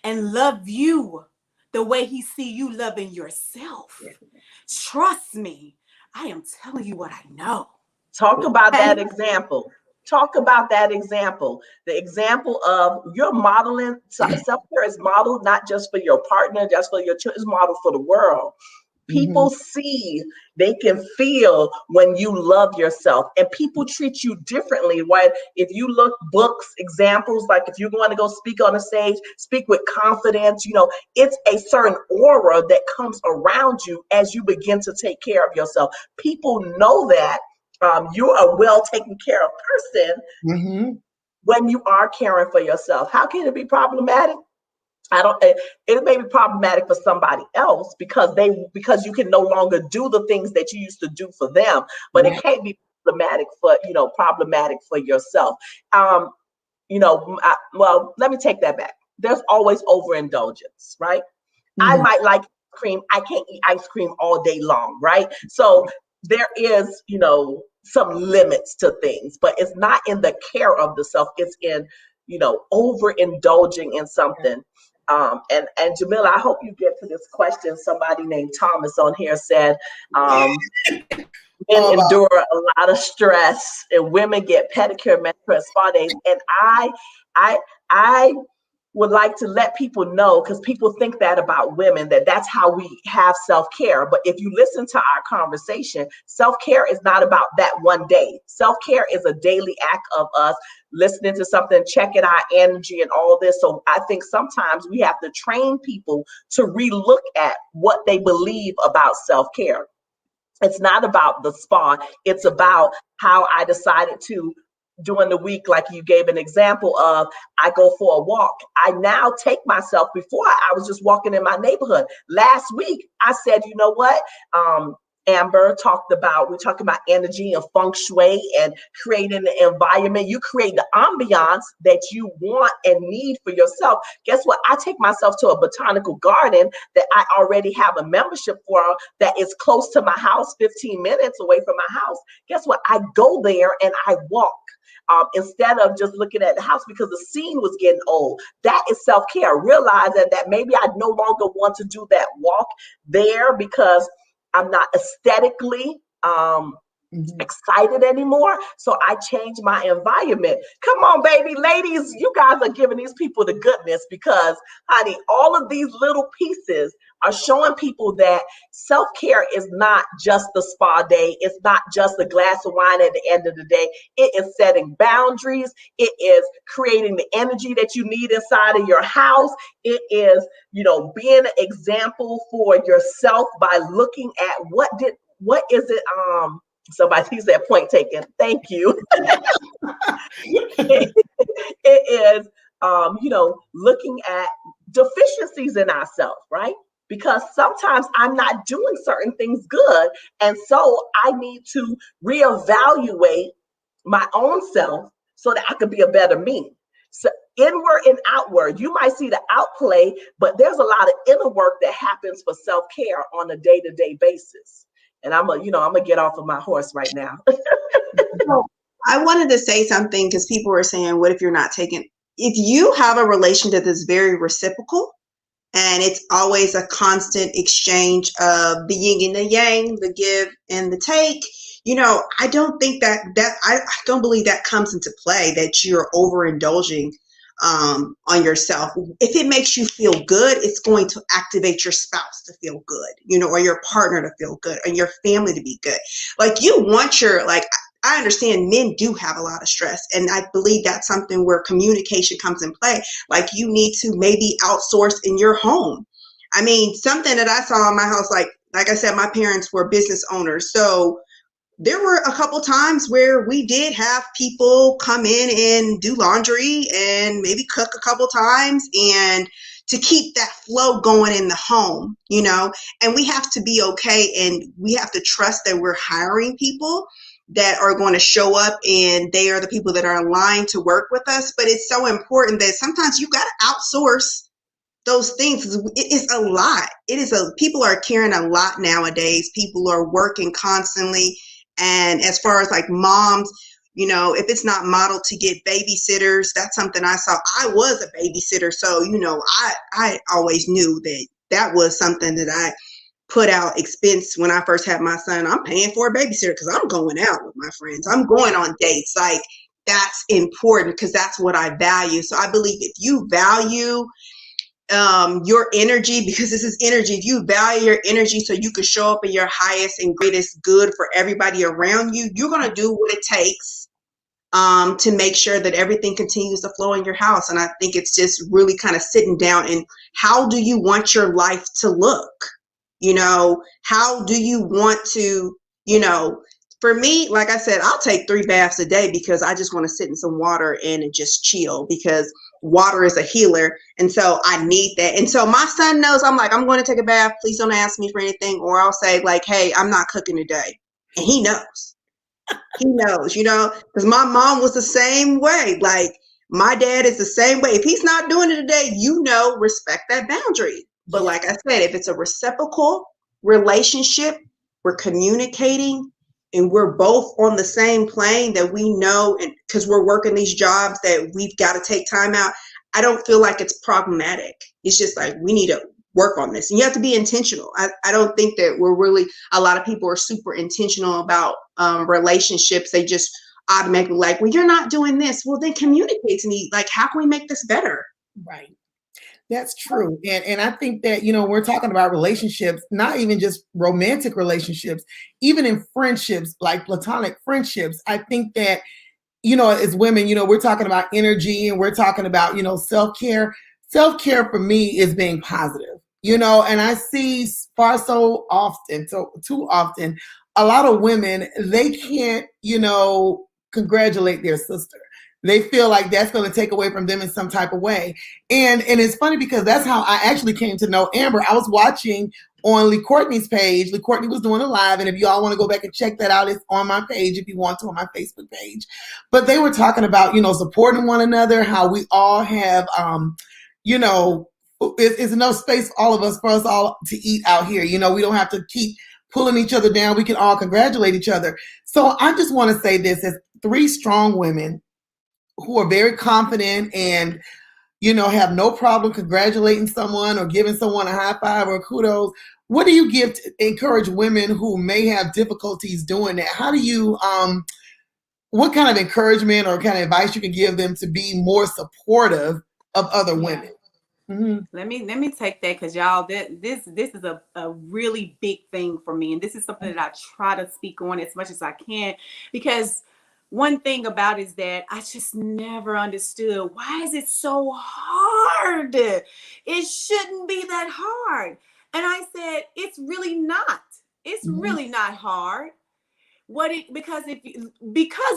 and love you the way he see you loving yourself. Trust me, I am telling you what I know. Talk about that example. Talk about that example. The example of your modeling, self-care is modeled not just for your partner, just for your children, it's modeled for the world. People see, they can feel when you love yourself, and people treat you differently. Right? If you look books, examples, like if you're going to go speak on a stage, speak with confidence, you know, it's a certain aura that comes around you as you begin to take care of yourself. People know that you're a well taken care of person when you are caring for yourself. How can it be problematic? It may be problematic for somebody else because you can no longer do the things that you used to do for them, but it can't be problematic for yourself. Well, let me take that back. There's always overindulgence, right? I might like cream. I can't eat ice cream all day long, right? So there is, you know, some limits to things, but it's not in the care of the self. It's in, you know, overindulging in something. And Jameelah, I hope you get to this question. Somebody named Thomas on here said, men endure a lot of stress, and women get pedicure, manicure, spa days. And I would like to let people know, because people think that about women, that's how we have self-care. But if you listen to our conversation, self-care is not about that one day. Self-care is a daily act of us listening to something, checking our energy and all this. So I think sometimes we have to train people to relook at what they believe about self-care. It's not about the spa. It's about how I decided to, during the week, like you gave an example of, I go for a walk. I now take myself, before I was just walking in my neighborhood. Last week, I said, you know what? Amber we're talking about energy and feng shui and creating the environment. You create the ambiance that you want and need for yourself. Guess what? I take myself to a botanical garden that I already have a membership for that is close to my house, 15 minutes away from my house. Guess what? I go there and I walk. Instead of just looking at the house because the scene was getting old. That is self-care. Realizing that maybe I no longer want to do that walk there because I'm not aesthetically excited anymore. So I changed my environment. Come on, baby, ladies, you guys are giving these people the goodness because, honey, all of these little pieces are showing people that self-care is not just the spa day. It's not just a glass of wine at the end of the day. It is setting boundaries. It is creating the energy that you need inside of your house. It is, being an example for yourself by looking at what is it, somebody said point taken. Thank you. It is, looking at deficiencies in ourselves, right? Because sometimes I'm not doing certain things good. And so I need to reevaluate my own self so that I can be a better me. So inward and outward, you might see the outplay, but there's a lot of inner work that happens for self-care on a day-to-day basis. And I'm gonna get off of my horse right now. I wanted to say something because people were saying, what if you're not taking, if you have a relationship that's very reciprocal and it's always a constant exchange of the yin and the yang, the give and the take, I don't think I don't believe that comes into play, that you're overindulging on yourself. If it makes you feel good, it's going to activate your spouse to feel good, or your partner to feel good, or your family to be good. Like you want I understand men do have a lot of stress, and I believe that's something where communication comes in play. Like you need to maybe outsource in your home. I mean, something that I saw in my house, like I said, my parents were business owners, so there were a couple times where we did have people come in and do laundry and maybe cook a couple times, and to keep that flow going in the home, and we have to be okay, and we have to trust that we're hiring people that are going to show up and they are the people that are aligned to work with us. But it's so important that sometimes you got to outsource those things. It is a lot. People are carrying a lot nowadays. People are working constantly. And as far as like moms, if it's not modeled to get babysitters, that's something I saw. I was a babysitter. So, I always knew that was something that I put out expense when I first had my son. I'm paying for a babysitter because I'm going out with my friends. I'm going on dates. Like that's important because that's what I value. So I believe if you value your energy, because this is energy, if you value your energy so you can show up in your highest and greatest good for everybody around you, you're going to do what it takes to make sure that everything continues to flow in your house. And I think it's just really kind of sitting down and how do you want your life to look? How do you want to, for me, like I said, I'll take 3 baths a day because I just want to sit in some water and just chill, because water is a healer. And so I need that. And so my son knows, I'm like, I'm going to take a bath. Please don't ask me for anything. Or I'll say like, hey, I'm not cooking today. And he knows. He knows, because my mom was the same way. Like my dad is the same way. If he's not doing it today, respect that boundary. But like I said, if it's a reciprocal relationship, we're communicating and we're both on the same plane, that we know, and because we're working these jobs that we've got to take time out, I don't feel like it's problematic. It's just like we need to work on this. And you have to be intentional. I don't think that a lot of people are super intentional about relationships. They just automatically like, well, you're not doing this. Well, then communicate to me. Like, how can we make this better? Right. That's true. And I think that, we're talking about relationships, not even just romantic relationships, even in friendships, like platonic friendships. I think that, as women, we're talking about energy and we're talking about, self-care. Self-care for me is being positive, and I see too often, a lot of women, they can't, congratulate their sister. They feel like that's going to take away from them in some type of way. And it's funny because that's how I actually came to know Amber. I was watching on LeCourtney's page. LeCourtney was doing a live. And if you all want to go back and check that out, it's on my page if you want to, on my Facebook page. But they were talking about, supporting one another, how we all have, it's enough space for all of us, for us all to eat out here. We don't have to keep pulling each other down. We can all congratulate each other. So I just want to say this as 3 strong women who are very confident and have no problem congratulating someone or giving someone a high five or kudos. What do you give to encourage women who may have difficulties doing that? How do you, what kind of encouragement or kind of advice you can give them to be more supportive of other women? Mm-hmm. Let me take that, because y'all, this is a really big thing for me, and this is something that I try to speak on as much as I can, because one thing about it is that I just never understood, why is it so hard? It shouldn't be that hard. And I said, it's really not. It's really not hard. Because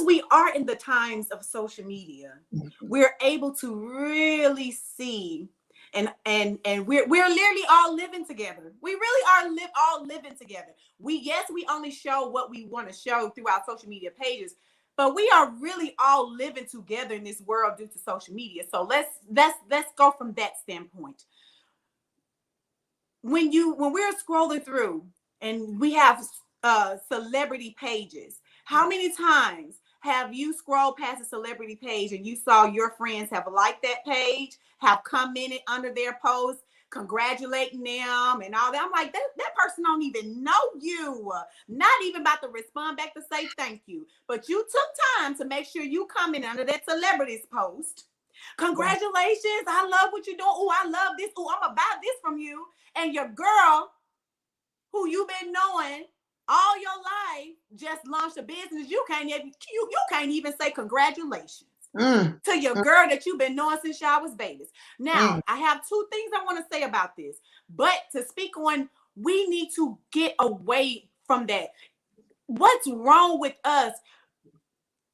we are in the times of social media, we're able to really see, and we're literally all living together. We really are all living together. We only show what we want to show through our social media pages, but we are really all living together in this world due to social media. So let's go from that standpoint. When we're scrolling through and we have celebrity pages, how many times have you scrolled past a celebrity page and you saw your friends have liked that page, have commented under their post, congratulating them and all that? I'm like, that person don't even know you, not even about to respond back to say thank you, but you took time to make sure you comment under that celebrity's post. Congratulations, I love what you're doing. Oh, I love this. Oh, I'm gonna buy this from you. And your girl, who you've been knowing all your life, just launched a business. You can't even say congratulations to your girl that you've been knowing since y'all was babies. Now, I have two things I want to say about this, but to speak on, we need to get away from that. What's wrong with us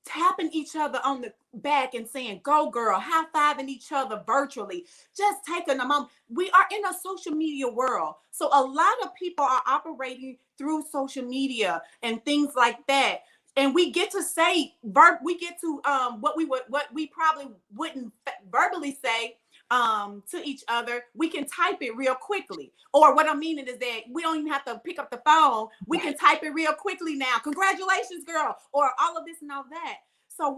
tapping each other on the back and saying, go girl, high-fiving each other virtually, just taking a moment? We are in a social media world. So a lot of people are operating through social media and things like that. And we get to say, what we probably wouldn't verbally say to each other. We can type it real quickly. Or what I'm meaning is that we don't even have to pick up the phone. We can type it real quickly now. Congratulations, girl. Or all of this and all that. So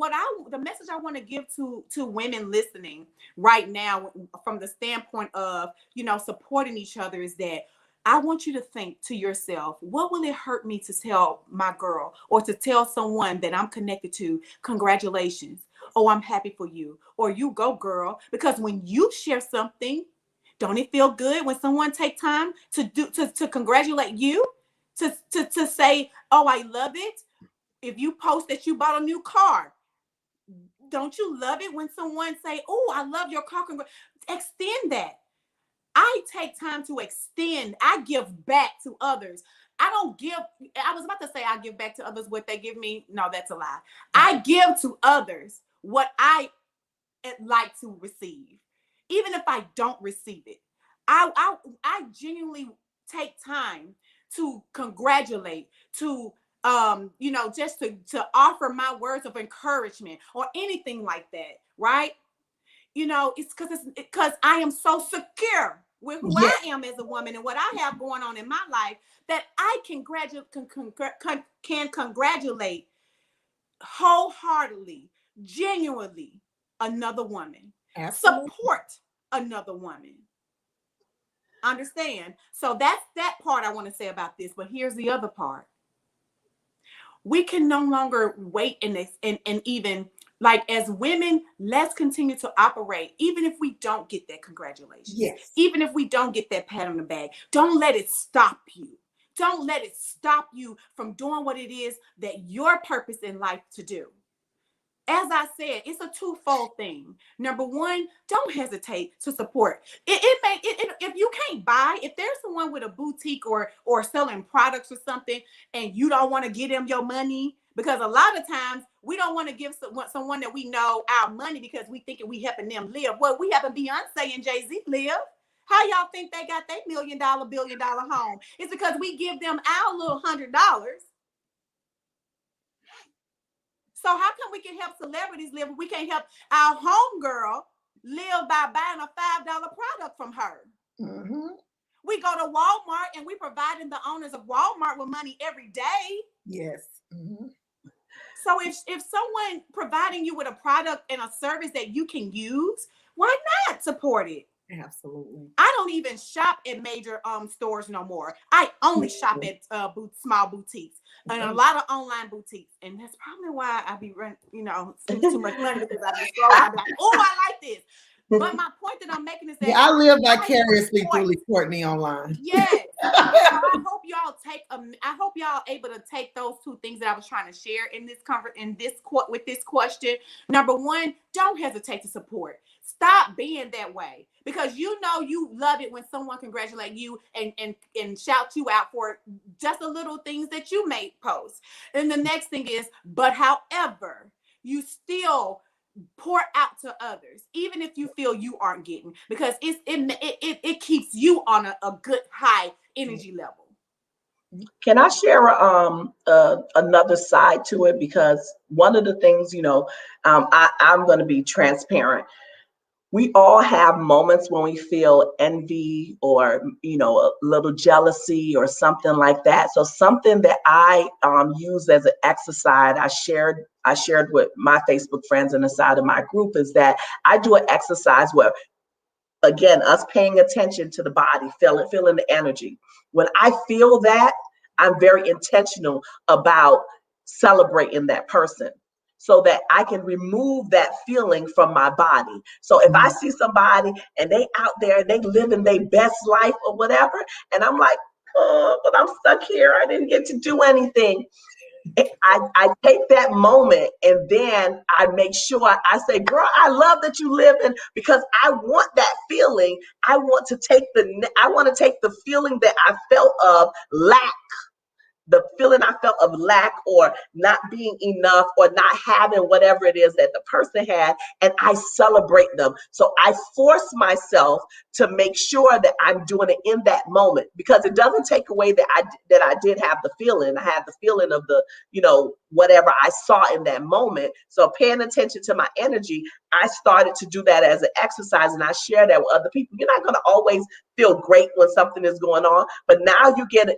the message I want to give to women listening right now, from the standpoint of, supporting each other, is that I want you to think to yourself, what will it hurt me to tell my girl or to tell someone that I'm connected to, congratulations? Oh, I'm happy for you. Or you go, girl. Because when you share something, don't it feel good when someone take time to congratulate you, to say, oh, I love it? If you post that you bought a new car, don't you love it when someone say, oh, I love your car? Extend that. I take time to extend. I give back to others. I was about to say I give back to others what they give me. No, that's a lie. I give to others what I like to receive, even if I don't receive it. I genuinely take time to congratulate, to just to offer my words of encouragement or anything like that, right? It's because I am so secure with who I am as a woman and what I have going on in my life, that I can congratulate wholeheartedly, genuinely another woman. Absolutely. Support another woman. Understand? So that's that part I want to say about this. But here's the other part. We can no longer wait and even, like, as women, let's continue to operate, even if we don't get that congratulations. Yes. Even if we don't get that pat on the back. Don't let it stop you. Don't let it stop you from doing what it is that your purpose in life to do. As I said, it's a twofold thing. Number one, don't hesitate to support. If you can't buy, if there's someone with a boutique or selling products or something, and you don't want to give them your money, because a lot of times we don't want to give someone that we know our money because we thinking we helping them live. Well, we helping Beyonce and Jay-Z live. How y'all think they got their $1 million, $1 billion home? It's because we give them our little $100. So how come we can help celebrities live, but we can't help our homegirl live by buying a $5 product from her? Mm-hmm. We go to Walmart and we providing the owners of Walmart with money every day. Yes. Mm-hmm. So if someone providing you with a product and a service that you can use, why not support it? Absolutely. I don't even shop at major stores no more. I only shop at small boutiques and a lot of online boutiques. And that's probably why I be spending too much money, because I be scrolling. I be like, oh, I like this. But my point that I'm making is that I live vicariously through LeCourtney online. Yes. So I hope y'all able to take those two things that I was trying to share in this with this question. Number one, don't hesitate to support. Stop being that way, because you love it when someone congratulate you and shout you out for just the little things that you may post. And the next thing is, but however, you still pour out to others, even if you feel you aren't getting, because it keeps you on a good high energy level. Can I share another side to it? Because one of the things, I'm going to be transparent. We all have moments when we feel envy or, a little jealousy or something like that. So something that I use as an exercise, I shared with my Facebook friends and inside of my group, is that I do an exercise where, again, us paying attention to the body, feeling the energy. When I feel that, I'm very intentional about celebrating that person, so that I can remove that feeling from my body. So if I see somebody and they out there and they living their best life or whatever, and I'm like, oh, but I'm stuck here, I didn't get to do anything. I take that moment and then I make sure I say, girl, I love that you live in, because I want that feeling. I want to take the feeling that I felt of lack, the feeling I felt of lack or not being enough or not having whatever it is that the person had, and I celebrate them. So I force myself to make sure that I'm doing it in that moment, because it doesn't take away that I did have the feeling. I had the feeling of the, whatever I saw in that moment. So paying attention to my energy, I started to do that as an exercise, and I share that with other people. You're not going to always feel great when something is going on, but now you get an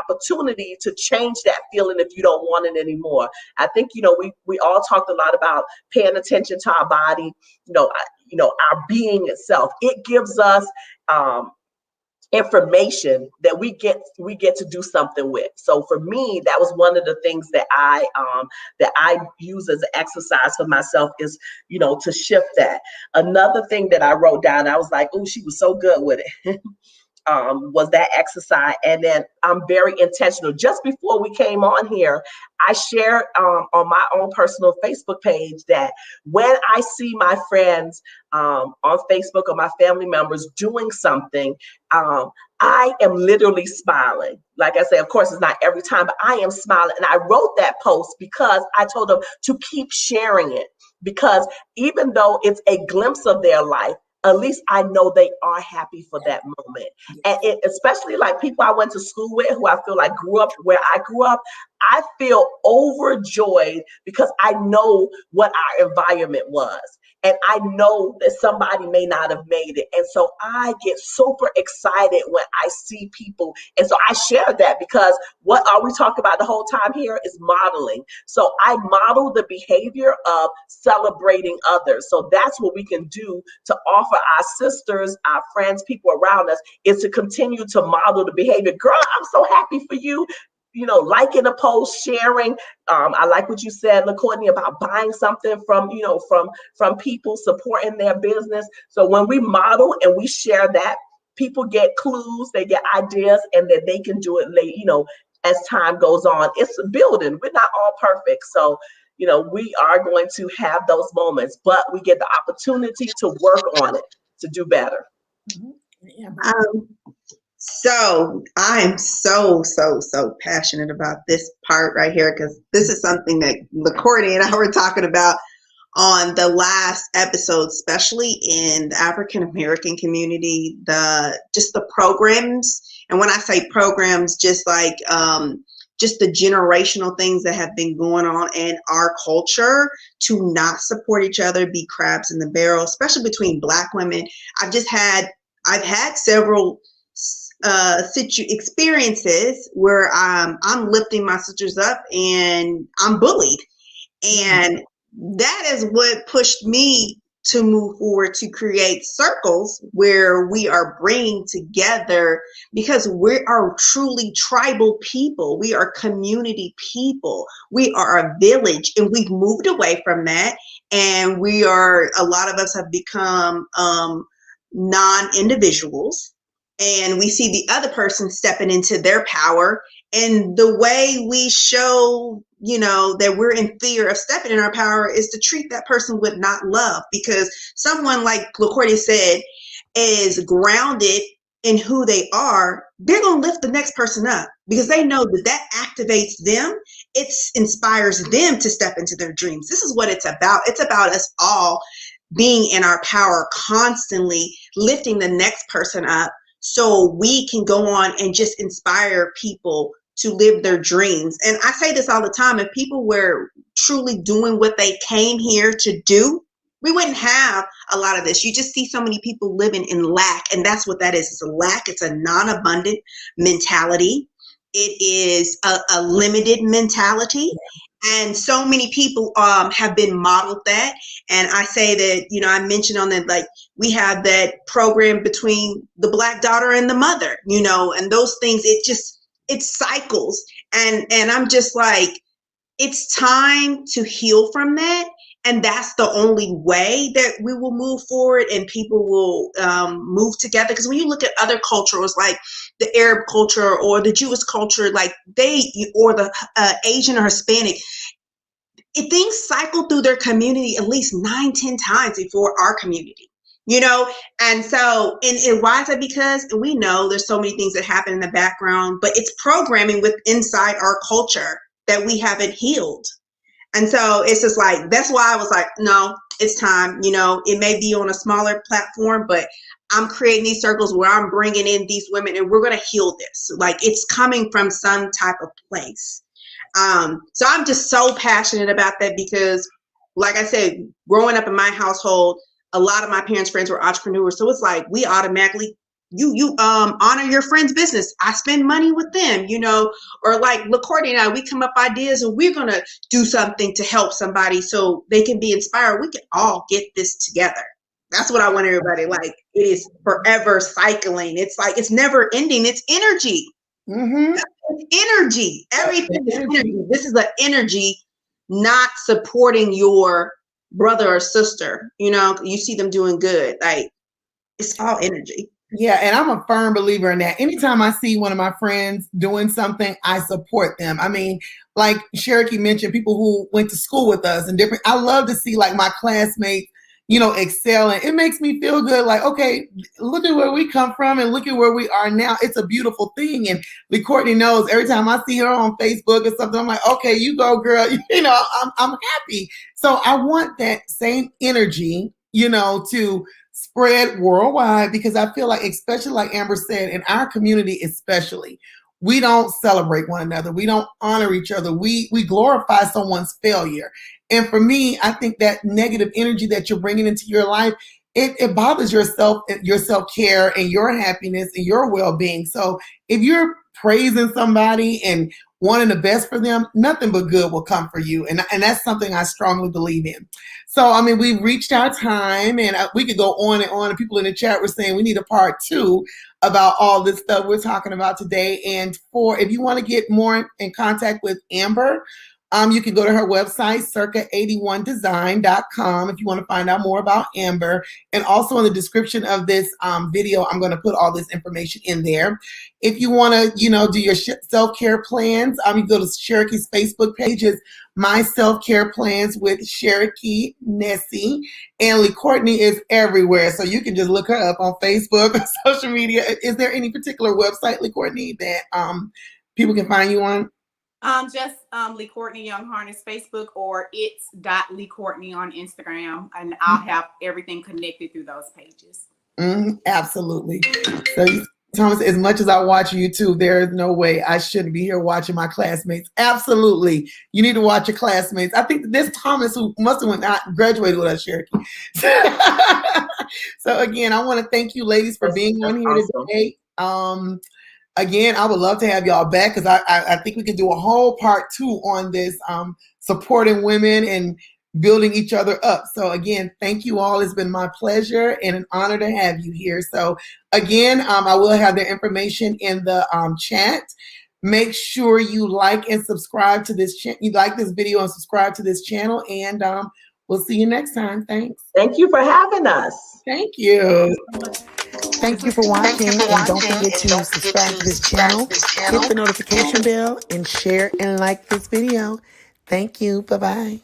opportunity to change that feeling if you don't want it anymore. I think we all talked a lot about paying attention to our body, our being itself. It gives us information that we get to do something with. So for me, that was one of the things that I use as an exercise for myself, is to shift that. Another thing that I wrote down, I was like, oh, she was so good with it. Was that exercise. And then I'm very intentional. Just before we came on here, I shared on my own personal Facebook page that when I see my friends on Facebook or my family members doing something, I am literally smiling. Like I say, of course, it's not every time, but I am smiling. And I wrote that post because I told them to keep sharing it, because even though it's a glimpse of their life, at least I know they are happy for that moment. And especially like people I went to school with, who I feel like grew up where I grew up, I feel overjoyed because I know what our environment was. And I know that somebody may not have made it. And so I get super excited when I see people. And so I share that, because what are we talking about the whole time here is modeling. So I model the behavior of celebrating others. So that's what we can do to offer our sisters, our friends, people around us, is to continue to model the behavior. Girl, I'm so happy for you. Liking a post, sharing. I like what you said, LeCourtney, about buying something from people, supporting their business. So when we model and we share that, people get clues, they get ideas, and that they can do it late, as time goes on. It's a building. We're not all perfect. So, we are going to have those moments, but we get the opportunity to work on it to do better. So I'm so passionate about this part right here, because this is something that LeCourtney and I were talking about on the last episode, especially in the African American community, just the programs. And when I say programs, just like just the generational things that have been going on in our culture to not support each other, be crabs in the barrel, especially between Black women. I've had several experiences where I'm lifting my sisters up and I'm bullied. And that is what pushed me to move forward to create circles where we are bringing together, because we are truly tribal people. We are community people. We are a village, and we've moved away from that. And a lot of us have become non-individuals, and we see the other person stepping into their power. And the way we show, that we're in fear of stepping in our power is to treat that person with not love, because someone, like LeCourtney said, is grounded in who they are. They're going to lift the next person up because they know that activates them. It inspires them to step into their dreams. This is what it's about. It's about us all being in our power, constantly lifting the next person up, so we can go on and just inspire people to live their dreams. And I say this all the time, if people were truly doing what they came here to do, we wouldn't have a lot of this. You just see so many people living in lack, and that's what that is. It's a lack. It's a non-abundant mentality. It is a limited mentality. And so many people have been modeled that. And I say that, I mentioned on that, like, we have that program between the Black daughter and the mother, and those things, it cycles. And I'm just like, it's time to heal from that. And that's the only way that we will move forward and people will move together. Because when you look at other cultures, like the Arab culture or the Jewish culture, like or the Asian or Hispanic, things cycle through their community at least 9-10 times before our community, and so, and why is that? Because we know there's so many things that happen in the background, but it's programming inside our culture that we haven't healed. And so it's just like, that's why I was like, no, it's time. It may be on a smaller platform, but I'm creating these circles where I'm bringing in these women, and we're going to heal this. Like, it's coming from some type of place. So I'm just so passionate about that because, like I said, growing up in my household, a lot of my parents' friends were entrepreneurs. So it's like, we automatically, you honor your friend's business. I spend money with them, or like LeCourtney and I, we come up ideas and we're going to do something to help somebody so they can be inspired. We can all get this together. That's what I want everybody, like, it is forever cycling. It's like, it's never ending. It's energy. Mm-hmm. It's energy. Everything is energy. This is the energy, not supporting your brother or sister. You see them doing good. Like, it's all energy. Yeah, and I'm a firm believer in that. Anytime I see one of my friends doing something, I support them. I mean, like Shareeke mentioned, people who went to school with us and different. I love to see like my classmates, excel, and it makes me feel good. Like, okay, look at where we come from and look at where we are now. It's a beautiful thing. And LeCourtney knows every time I see her on Facebook or something, I'm like, okay, you go, girl. I'm happy. So I want that same energy, to spread worldwide, because I feel like, especially like Amber said, in our community especially, we don't celebrate one another. We don't honor each other. We glorify someone's failure. And for me, I think that negative energy that you're bringing into your life, it bothers your self-care and your happiness and your well-being. So if you're praising somebody and wanting the best for them, nothing but good will come for you. And that's something I strongly believe in. So, I mean, we've reached our time, and we could go on and on. And people in the chat were saying we need a part 2 about all this stuff we're talking about today. And if you want to get more in contact with Amber, you can go to her website, circa81design.com, if you want to find out more about Amber. And also in the description of this video, I'm going to put all this information in there. If you want to, do your self-care plans, you can go to Shareeke's Facebook pages, My Self-Care Plans with Shareeke Edmead-Nesi. And LeCourtney is everywhere, so you can just look her up on Facebook or social media. Is there any particular website, LeCourtney, that people can find you on? Just LeCourtney Young-Harness Facebook, or it's .LeCourtney on Instagram, and I'll have everything connected through those pages. Absolutely. So, Thomas, as much as I watch YouTube, there is no way I shouldn't be here watching my classmates. Absolutely. You need to watch your classmates. I think this Thomas, who must have graduated with us, Shareeke. So again, I want to thank you ladies for being on here today. Again, I would love to have y'all back because I think we could do a whole part 2 on this, supporting women and building each other up. So again, thank you all. It's been my pleasure and an honor to have you here. So again, I will have their information in the chat. Make sure you like and subscribe to this you like this video and subscribe to this channel, and we'll see you next time. Thanks. Thank you for having us. Thank you. Thank you for watching, and don't forget to subscribe to this channel, hit the notification bell, and share and like this video. Thank you. Bye-bye.